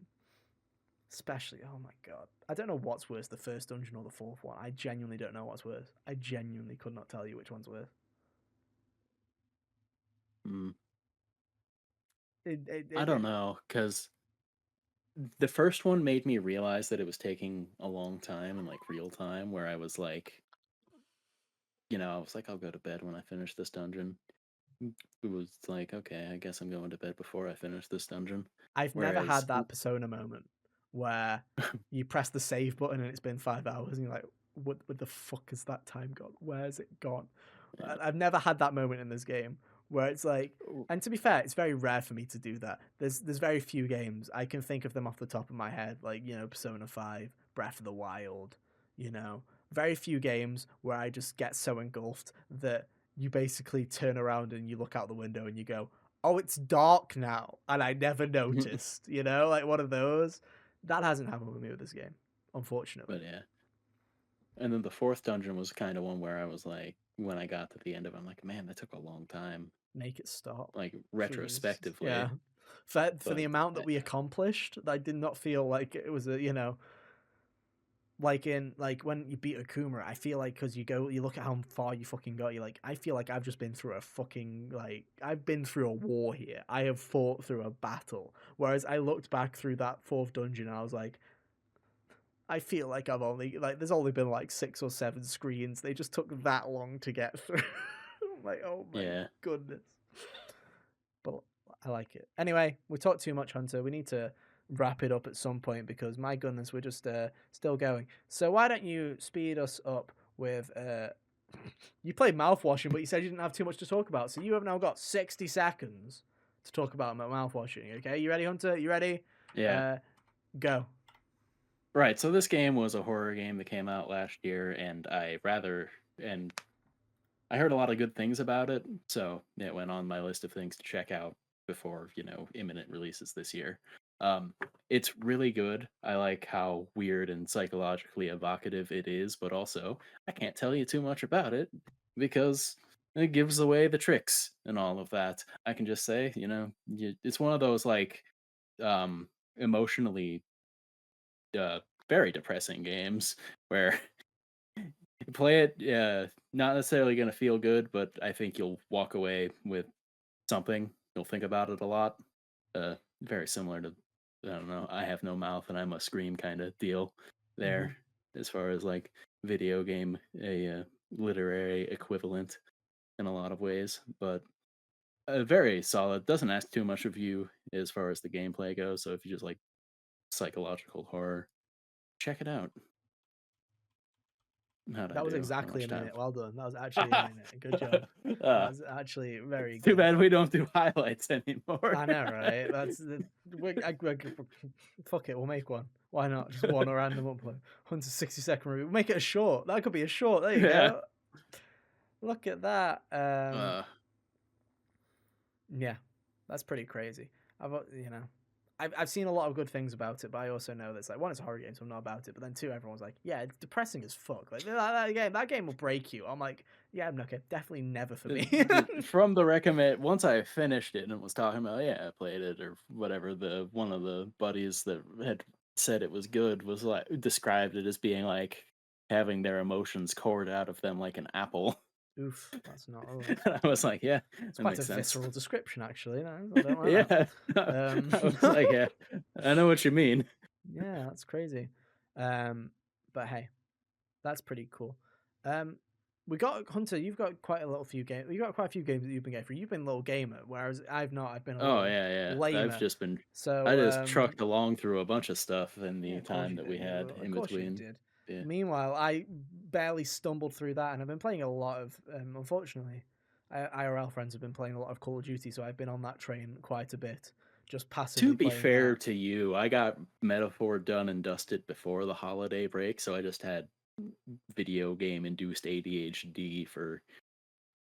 Especially, oh my god. I don't know what's worse, the first dungeon or the fourth one. I genuinely don't know what's worse. I genuinely could not tell you which one's worse. Mm, It, it, I it, don't it, know, because the first one made me realize that it was taking a long time in like real time, where I was like, I was like, I'll go to bed when I finish this dungeon. It was like, okay, I guess I'm going to bed before I finish this dungeon. I've never Whereas, had that Persona moment where you press the save button and it's been 5 hours and you're like, what the fuck has that time gone? Where's it gone? yeah, I've never had that moment in this game where it's like, and to be fair, it's very rare for me to do that. There's very few games I can think of them off the top of my head, like, you know, Persona 5, Breath of the Wild, you know, very few games where I just get so engulfed that you basically turn around and you look out the window and you go, oh, it's dark now, and I never noticed, you know, like one of those. That hasn't happened with me with this game, unfortunately. but yeah. And then the fourth dungeon was kind of one where I was like, when I got to the end of it, I'm like, man, that took a long time, Make it stop, like please. Yeah, retrospectively. for the But amount that we accomplished, I did not feel like it was a, you know, like in like when you beat Akuma, I feel like because you look at how far you fucking got, you're like, I feel like I've just been through a fucking like I've been through a war here. I have fought through a battle. Whereas I looked back through that fourth dungeon and I was like, I feel like I've only like there's only been like 6 or 7 screens. They just took that long to get through. I'm like, oh my yeah, goodness. But I like it. Anyway, we talked too much, Hunter. We need to wrap it up at some point because my goodness, we're just still going. So why don't you speed us up with you played mouthwashing, but you said you didn't have too much to talk about. So you have now got 60 seconds to talk about mouthwashing. Okay, you ready, Hunter? You ready? yeah. Go. Right, so this game was a horror game that came out last year, and and I heard a lot of good things about it, so it went on my list of things to check out before, imminent releases this year. Um, it's really good. I like how weird and psychologically evocative it is, but also I can't tell you too much about it because it gives away the tricks and all of that. I can just say, it's one of those like emotionally uh, very depressing games where you play it, not necessarily going to feel good, but I think you'll walk away with something. You'll think about it a lot. Very similar to, I don't know, I have no mouth and I must scream kind of deal Hmm. there, as far as like video game, a literary equivalent in a lot of ways, but very solid. Doesn't ask too much of you as far as the gameplay goes. So if you just like psychological horror, check it out. How'd I That was do? How exactly much a time? minute. Well done. That was actually a minute. Good job. That uh, was actually very Too good. bad we don't do highlights anymore. I know, right? Fuck it. We'll make one. Why not? Just one random upload. 160-second review. Make it a short. That could be a short. There you Yeah. go. Look at that. Uh, Yeah, that's pretty crazy. I've seen a lot of good things about it, but I also know that it's like one, it's a horror game, so I'm not about it. But then two, everyone's like, yeah, it's depressing as fuck. Like that game will break you. I'm like, yeah, I'm okay, definitely never for me. from the recommend, once I finished it and was talking about, yeah, I played it or whatever, the one of the buddies that had said it was good was like described it as being like having their emotions cored out of them like an apple. Oof, that's not. Oh, And I was like, yeah, it's that quite a makes sense. visceral description, actually. No, I don't like Yeah. that. I was like, yeah, I know what you mean. Yeah, that's crazy. Um, but hey, that's pretty cool. Um, we got Hunter. You've got quite a little few games. You got quite a few games that you've been going through. You've been a little gamer, whereas I've not. I've been a Oh little yeah, yeah. lamer. I So, just trucked along through a bunch of stuff in yeah, the of course time you that did. we had Of in course you between. did. Yeah. Meanwhile, I barely stumbled through that, and I've been playing a lot of. Unfortunately, IRL friends have been playing a lot of Call of Duty, so I've been on that train quite a bit, just To passively be playing fair that. to you, I got Metaphor done and dusted before the holiday break, so I just had video game induced ADHD for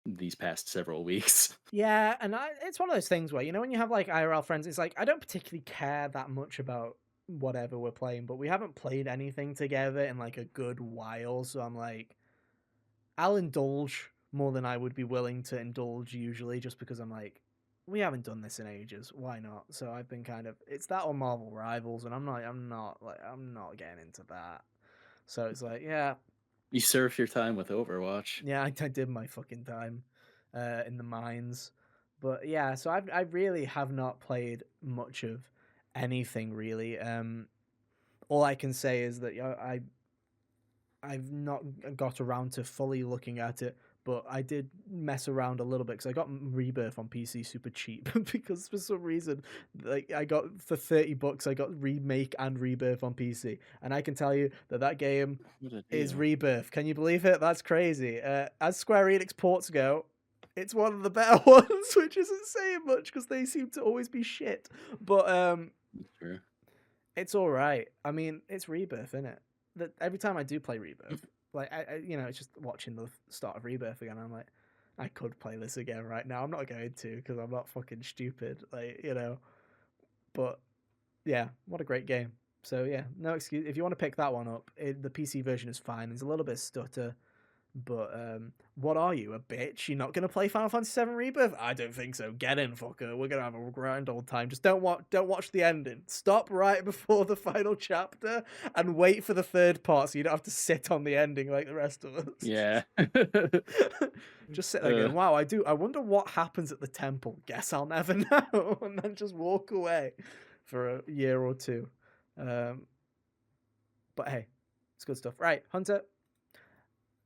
these past several weeks. Yeah, and it's one of those things where when you have like IRL friends, it's like I don't particularly care that much about whatever we're playing, but we haven't played anything together in like a good while, so I'm like, I'll indulge more than I would be willing to indulge usually, just because I'm like, we haven't done this in ages. Why not? So I've been kind of it's that or Marvel Rivals, and I'm not getting into that. So it's like, yeah, You surf your time with Overwatch. yeah, I did my fucking time in the mines, but yeah, so I really have not played much of anything really. All I can say is that I've not got around to fully looking at it, but I did mess around a little bit because I got Rebirth on PC super cheap because for some reason, like I got for $30, I got Remake and Rebirth on PC, and I can tell you that that game What a is deal. Rebirth. Can you believe it? That's crazy. As Square Enix ports go, it's one of the better ones, which isn't saying much because they seem to always be shit. But Sure. it's all right. I mean, it's Rebirth, isn't it? That every time I do play Rebirth, like it's just watching the start of Rebirth again. I'm like, I could play this again right now. I'm not going to because I'm not fucking stupid. But yeah, what a great game. So yeah, no excuse if you want to pick that one up. The PC version is fine. There's a little bit of stutter, but what are you, a bitch? You're not gonna play Final Fantasy VII Rebirth? I don't think so. Get in, fucker. We're gonna have a grand old time. Just don't watch the ending. Stop right before the final chapter and wait for the third part, so you don't have to sit on the ending like the rest of us. Yeah. Just sit there uh, going, "Wow, I do. I wonder what happens at the temple. Guess I'll never know," and then just walk away for a year or two. Um, but hey, it's good stuff. Right, Hunter,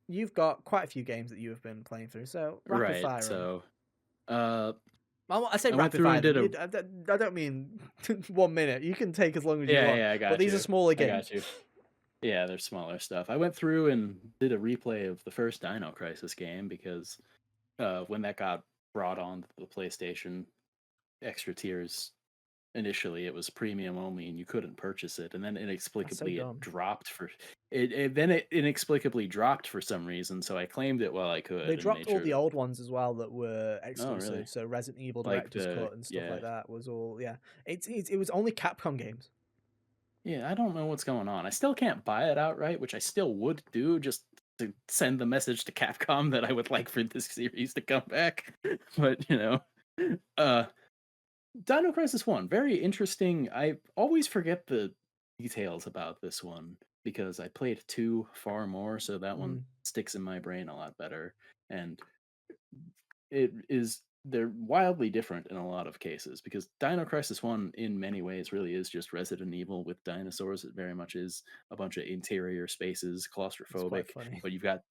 you've got quite a few games that you have been playing through, so rapid right. fire them. So, uh, I say I went rapid through fire and them. did a. I don't mean 1 minute. You can take as long as you Yeah, want, yeah, I but got these are you. smaller I games. got you. Yeah, they're smaller stuff. I went through and did a replay of the first Dino Crisis game because when that got brought on the PlayStation extra tiers initially it was premium only and you couldn't purchase it, and then That's so inexplicably it dumb. dropped for it inexplicably dropped for some reason, so I claimed it while I They could and dropped made all sure the to. old ones as well that were Oh, really? exclusive. So Resident Evil Like Director's the Cut and stuff yeah. like that was all, yeah. It was only Capcom games. Yeah, I don't know what's going on. I still can't buy it outright, which I still would do just to send the message to Capcom that I would like for this series to come back. But, uh Dino Crisis 1, very interesting. I always forget the details about this one because I played 2 far more, so that one Mm, sticks in my brain a lot better. And they're wildly different in a lot of cases because Dino Crisis 1 in many ways really is just Resident Evil with dinosaurs. It very much is a bunch of interior spaces, it's quite claustrophobic, funny. but you've got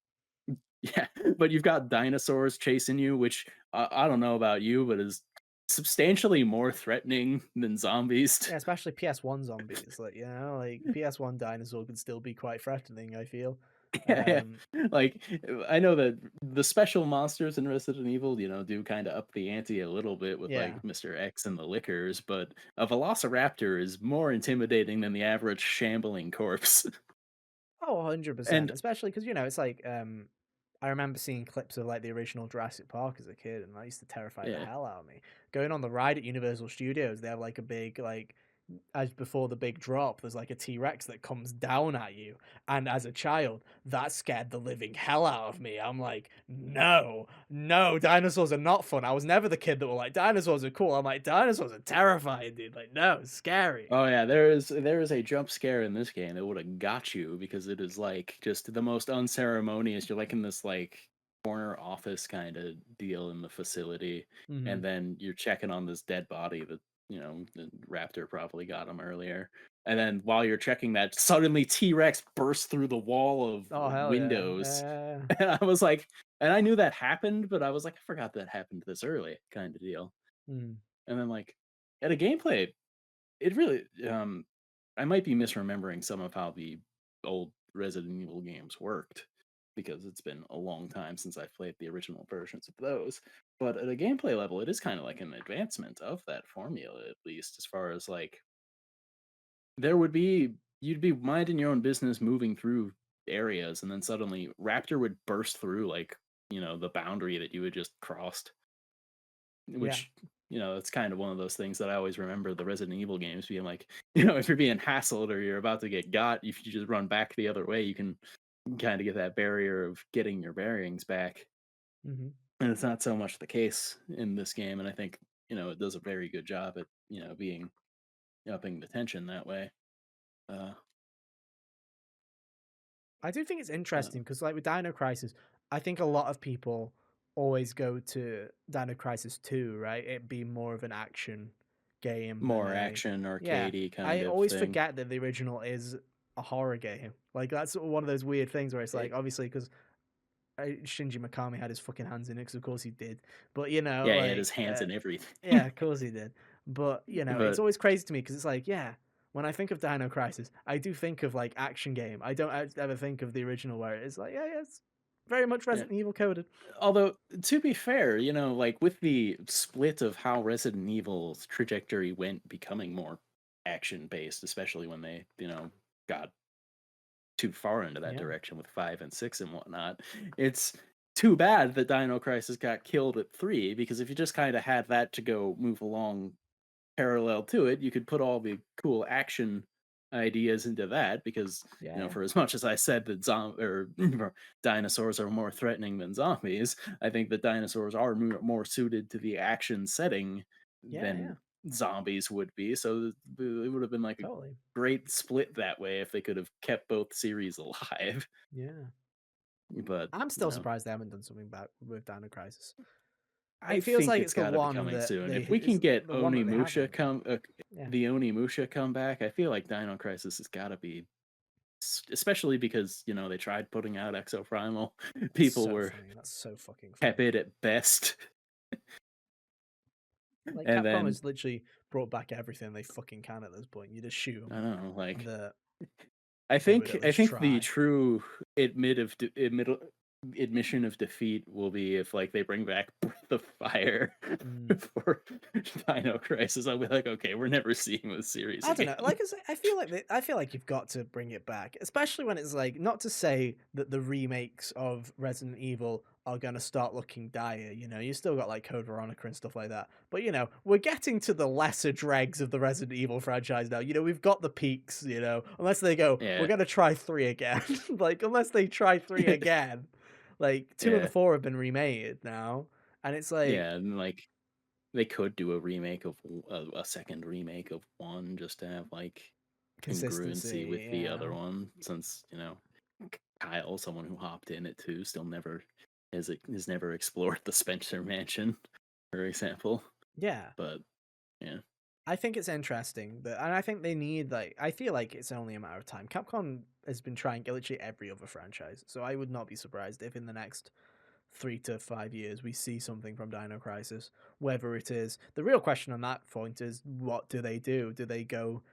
yeah, but you've got dinosaurs chasing you, which I don't know about you, but is substantially more threatening than zombies. Yeah, especially PS1 zombies. Like, like PS1 dinosaur could still be quite threatening, I feel. Yeah, yeah. Um, Like I know that the special monsters in Resident Evil, do kind of up the ante a little bit with yeah. like Mr. X and the Lickers, but a Velociraptor is more intimidating than the average shambling corpse. Oh, 100%. And Especially because, it's like, I remember seeing clips of like the original Jurassic Park as a kid, and that used to terrify the yeah. hell out of me. Going on the ride at Universal Studios, they have like a big, like, as before the big drop, there's like a T Rex that comes down at you. And as a child, that scared the living hell out of me. I'm like, no, no, dinosaurs are not fun. I was never the kid that were like, dinosaurs are cool. I'm like, dinosaurs are terrifying, dude. Like, no, it's scary. Oh yeah, there is a jump scare in this game that would have got you because it is like just the most unceremonious. You're like in this like corner office kind of deal in the facility, Hmm. and then you're checking on this dead body that the raptor probably got him earlier. And then while you're checking that, suddenly T Rex bursts through the wall of Oh, hell yeah. windows, and I was like, and I knew that happened, but I was like, I forgot that happened this early, kind of deal. Mm. And then like at a gameplay it really, I might be misremembering some of how the old Resident Evil games worked because it's been a long time since I've played the original versions of those. But at a gameplay level, it is kind of like an advancement of that formula, at least as far as like you'd be minding your own business moving through areas, and then suddenly Raptor would burst through like the boundary that you had just crossed. Yeah. Which, it's kind of one of those things that I always remember the Resident Evil games being like, if you're being hassled or you're about to get got, if you just run back the other way, you can kind of get that barrier of getting your bearings back. Hmm. And it's not so much the case in this game. And I think, it does a very good job at, being upping the tension that way. Uh, I do think it's uh, interesting because, like with Dino Crisis, I think a lot of people always go to Dino Crisis 2, right? It being more of an action game than More a. action, Yeah. arcadey kind I of always thing. forget that the original is a horror game. Like, that's one of those weird things where it's like, It, obviously, because Shinji Mikami had his fucking hands in it, 'cause of course he did. But, yeah, he had his hands in yeah, everything. of course he did. But, it's But always crazy to me because it's like, yeah, when I think of Dino Crisis, I do think of like action game. I don't ever think of the original where it's like, yeah, yeah, it's very much yeah, Resident Evil coded. although, to be fair, like with the split of how Resident Evil's trajectory went becoming more action based, especially when they, got too far into that Yeah, direction with 5 and 6 and whatnot, it's too bad that Dino Crisis got killed at 3 because if you just kind of had that to go move along parallel to it, you could put all the cool action ideas into that because yeah, yeah, for as much as I said that dinosaurs are more threatening than zombies, I think that dinosaurs are more suited to the action setting yeah, yeah, than zombies would be. So it would have been like a totally. great split that way if they could have kept both series alive. Yeah, But I'm still surprised they haven't done something back with Dino Crisis. I It feels think like it's it's the got to be one coming that soon. they If we can is get the one that they haven't. Yeah, The Onimusha come back, I feel like Dino Crisis has got to be, especially because they tried putting out Exoprimal, that's people so were funny. That's so fucking funny. tepid at best, Like and Capcom then has literally brought back everything they fucking can at this point. You'd I assume don't know, like that I they would think at I least think the try. true admit of de- admit admission of defeat will be if like they bring back the fire Mm. for Dino Crisis, I'll be like, okay, we're never seeing this series I don't again. know. Like I say, I feel like I feel like you've got to bring it back, especially when it's like not to say that the remakes of Resident Evil are going to start looking dire. You know, you still got like Code Veronica and stuff like that. But you know, we're getting to the lesser dregs of the Resident Evil franchise now. You know, we've got the peaks. You know, unless they go, we're Yeah. going to try three again. Like unless they try three again, like two of the Yeah. four have been remade now, and it's like Yeah, and like they could do a remake of a second remake of one just to have like congruency with consistency. the Yeah, other one, since Kyle, someone who hopped in it too, still never has never explored the Spencer Mansion, for example. yeah. But yeah, I think it's interesting that, and I think they need like. I feel like it's only a matter of time. Capcom has been trying literally every other franchise, so I would not be surprised if in the next 3 to 5 years we see something from Dino Crisis. Whether it is the real question on that point is, what do they do? Do they go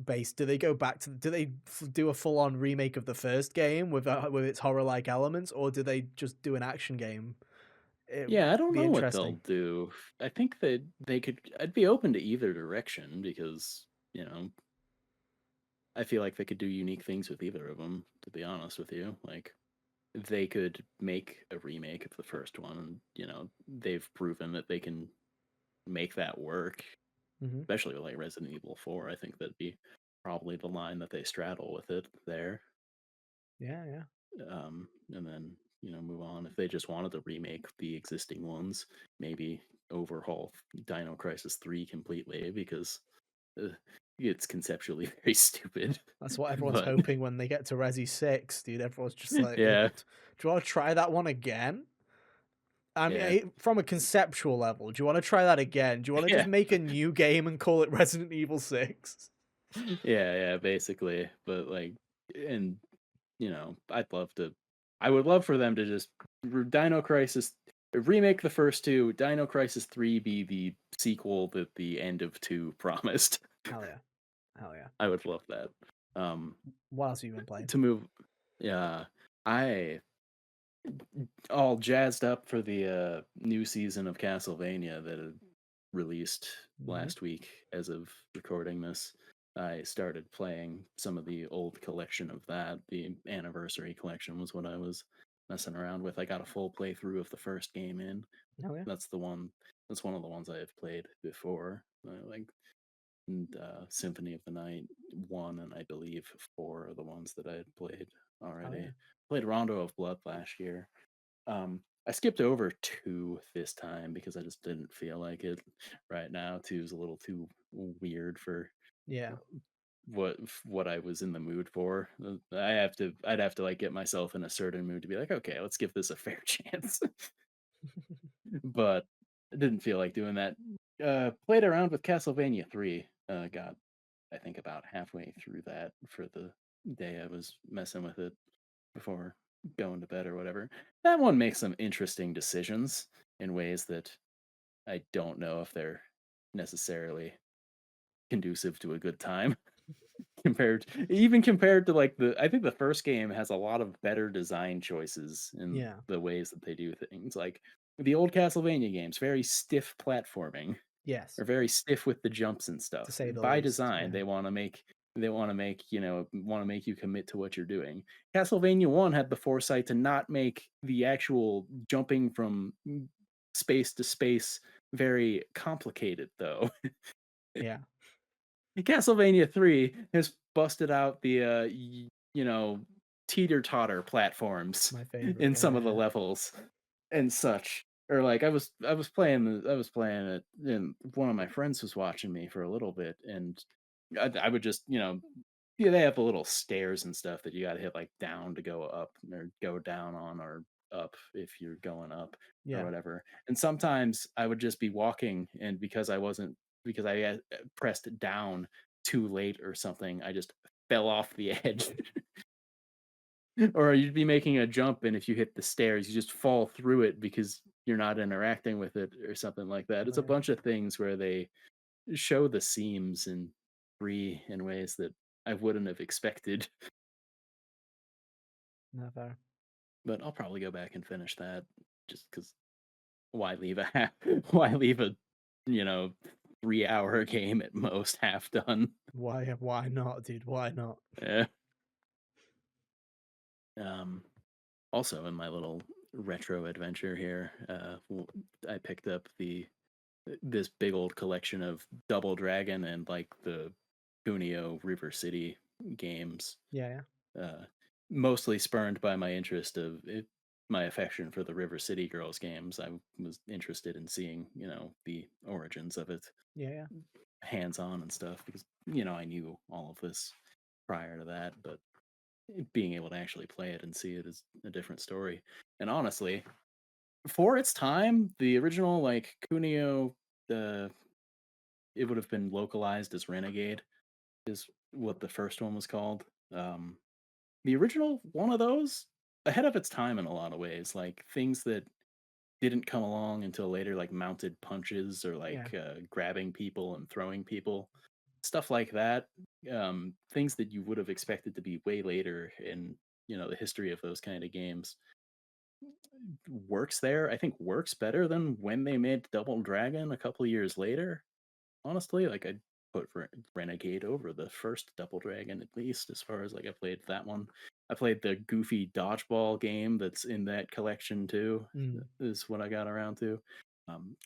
base? Do they go back to? Do they do a full on remake of the first game with its horror like elements, or do they just do an action game? It would yeah, I don't be know what they'll interesting. do. I think that they could. I'd be open to either direction because you know I feel like they could do unique things with either of them. To be honest with you, like they could make a remake of the first one, and they've proven that they can make that work, Hmm. especially with like Resident Evil 4. I think that'd be probably the line that they straddle with it there. Yeah, yeah. And then move on. If they just wanted to remake the existing ones, maybe overhaul Dino Crisis 3 completely because uh, it's conceptually very stupid. That's what everyone's But hoping when they get to Resi 6, dude. Everyone's just like, yeah, do you want to try that one again? I mean, yeah, from a conceptual level, do you want to try that again? Do you want to just yeah, make a new game and call it Resident Evil 6? yeah, basically. But like, and I'd love to. I would love for them to just Dino Crisis remake the first two. Dino Crisis 3 be the sequel that the end of 2 promised. Hell yeah. Hell yeah. I would love that. Um, What else have you been playing? to move, yeah, I all jazzed up for the new season of Castlevania that had released Hmm. last week. As of recording this, I started playing some of the old collection of that. The anniversary collection was what I was messing around with. I got a full playthrough of the first game in. Hell yeah. That's the one. That's one of the ones I have played before. Like and Symphony of the Night 1 and I believe 4 are the ones that I had played Hell yeah. already. Played Rondo of Blood last year. I skipped over 2 this time because I just didn't feel like it right now. 2 is a little too weird for Yeah. what I was in the mood for. I'd have to like get myself in a certain mood to be like, okay, let's give this a fair chance. But I didn't feel like doing that. Played around with Castlevania 3. Got I think about halfway through that for the day I was messing with it before going to bed or whatever. That one makes some interesting decisions in ways that I don't know if they're necessarily conducive to a good time. Compared to like I think the first game has a lot of better design choices in Yeah. the ways that they do things. Like the old Castlevania games, very stiff platforming, Yes. or very stiff with the jumps and To stuff. say the By least. design, Yeah. they want to make you commit to what you're doing. Castlevania 1 had the foresight to not make the actual jumping from space to space very complicated though. Yeah. Castlevania 3 has busted out the teeter-totter platforms My favorite. in some of the Yeah. levels and such. Or like I was playing it and one of my friends was watching me for a little bit and I would just, yeah, they have the little stairs and stuff that you got to hit like down to go up or go down on or up if you're going up or Yeah. whatever. And sometimes I would just be walking and because I had pressed down too late or something, I just fell off the edge. Or you'd be making a jump and if you hit the stairs, you just fall through it because you're not interacting with it or something like that. Oh, It's a yeah. bunch of things where they show the seams and free in ways that I wouldn't have expected. Not fair. But I'll probably go back and finish that just because. why leave why leave a, you know, 3-hour game at most half done? Why not, dude? Why not? Yeah. Um, Also in my little retro adventure here, I picked up this big old collection of Double Dragon and like the Kunio River City games. Yeah, yeah. Uh, Mostly spurned by my interest of it, my affection for the River City Girls games. I was interested in seeing, the origins of it Yeah, yeah. hands on and stuff because, I knew all of this prior to that, but being able to actually play it and see it is a different story. And honestly, for its time, the original like Kunio, the it would have been localized as Renegade, is what the first one was called. Um, the original one of those ahead of its time in a lot of ways, like things that didn't come along until later, like mounted punches or Yeah. like grabbing people and throwing people, stuff like that. Things that you would have expected to be way later in the history of those kind of games works there. I think works better than when they made Double Dragon a couple years later. Honestly, like I'd put Renegade over the first Double Dragon at least, as far as like I played that one. I played the goofy dodgeball game that's in that collection too. Mm. Is what I got around to.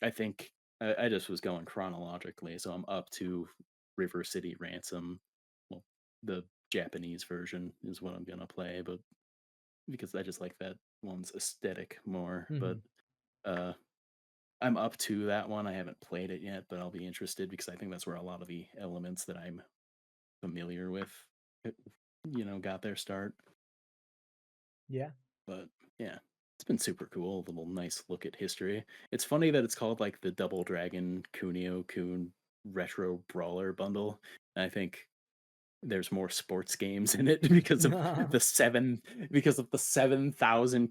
I think I just was going chronologically, so I'm up to River City Ransom. Well, the Japanese version is what I'm gonna play, but because I just like that one's aesthetic more. But Mm-hmm. uh, I'm up to that one. I haven't played it yet, but I'll be interested because I think that's where a lot of the elements that I'm familiar with, uh, got their start. Yeah. But yeah, it's been super cool. A little nice look at history. It's funny that it's called like the Double Dragon Kunio Kun Retro Brawler Bundle. I think there's more sports games in it because of the 7,000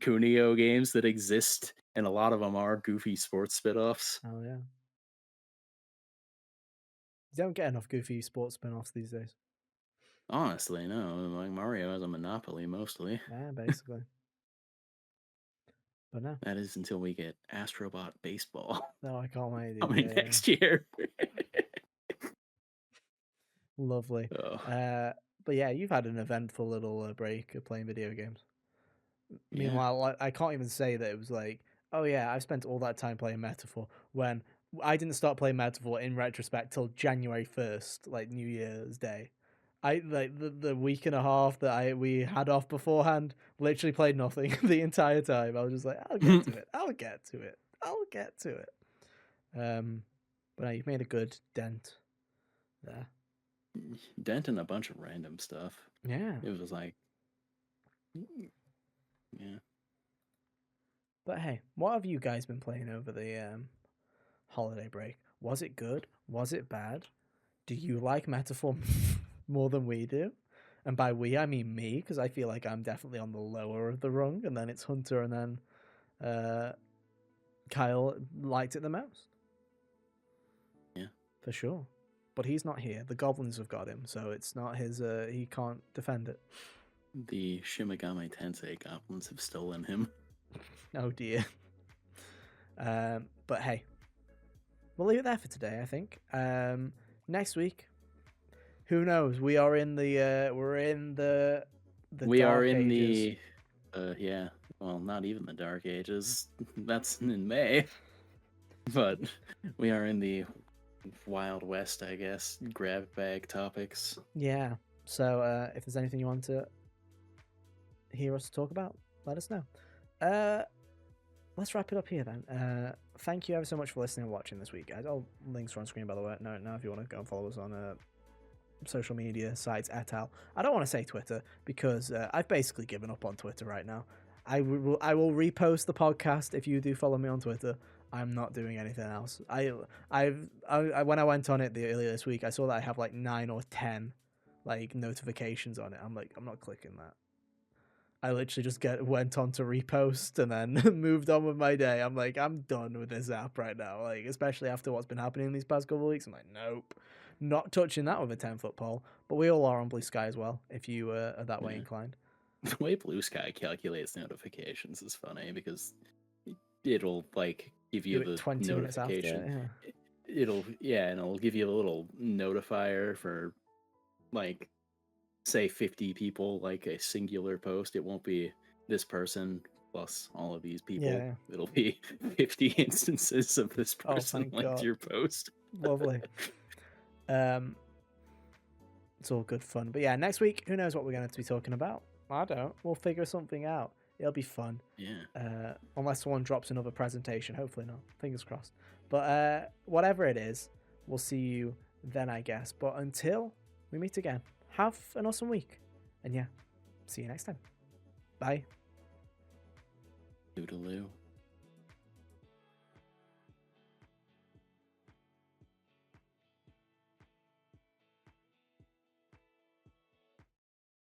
Kunio games that exist, and a lot of them are goofy sports spin-offs. Oh yeah. You don't get enough goofy sports spin-offs these days. Honestly, no. Like Mario has a monopoly mostly. Yeah, basically. But no. That is until we get Astrobot Baseball No, I can't wait, dude. coming Yeah, yeah. next year. Lovely. Oh, Uh, but yeah, you've had an eventful little break of playing video games. yeah. Meanwhile, I can't even say that it was like, oh yeah, I've spent all that time playing Metaphor when I didn't start playing Metaphor in retrospect till January 1st, like New Year's Day. I like the week and a half that we had off beforehand, literally played nothing the entire time. I was just like, I'll get to it. I'll get to it. I'll get to it. Um, but no, you've made a good dent there. Dent and a bunch of random stuff. Yeah. It was like, yeah. But hey, what have you guys been playing over the holiday break? Was it good? Was it bad? Do you like Metaphor more than we do? And by we, I mean me, because I feel like I'm definitely on the lower of the rung, and then it's Hunter, and then Kyle liked it the most. Yeah. For sure. But he's not here. The goblins have got him, so it's not his, he can't defend it. The Shimigami Tensei goblins have stolen him. Oh dear. But hey, we'll leave it there for today, I think. Next week, who knows? We are in the we're in the We are dark in ages. yeah. Well, not even the Dark Ages. That's in May. But we are in the Wild West, I guess. Grab bag topics. Yeah. So if there's anything you want to hear us talk about, let us know. Let's wrap it up here then. Thank you ever so much for listening and watching this week, guys. All links are on screen, by the way. No, now if you want to go and follow us on social media sites, et al. I don't want to say Twitter because I've basically given up on Twitter right now. I will repost the podcast if you do follow me on Twitter. I'm not doing anything else. I when I went on it earlier this week, I saw that I have like 9 or 10 like notifications on it. I'm like, I'm not clicking that. I literally just went on to repost and then moved on with my day. I'm like, I'm done with this app right now. Like, especially after what's been happening these past couple of weeks. I'm like, nope, not touching that with a 10-foot pole. But we all are on Blue Sky as well, if you are that way inclined. The way Blue Sky calculates notifications is funny because it'll like give Do you it the 20 minutes after. notification. Yeah. And it'll give you a little notifier for like say 50 people, like a singular post. It won't be this person plus all of these people. Yeah. It'll be 50 instances of this Oh, person thank liked God. your post. Lovely. It's all good fun. But yeah, next week, who knows what we're going to be talking about? I don't. We'll figure something out. It'll be fun. Yeah. Unless someone drops another presentation. Hopefully not. Fingers crossed. But whatever it is, we'll see you then, I guess. But until we meet again, have an awesome week. And yeah, see you next time. Bye. Toodaloo.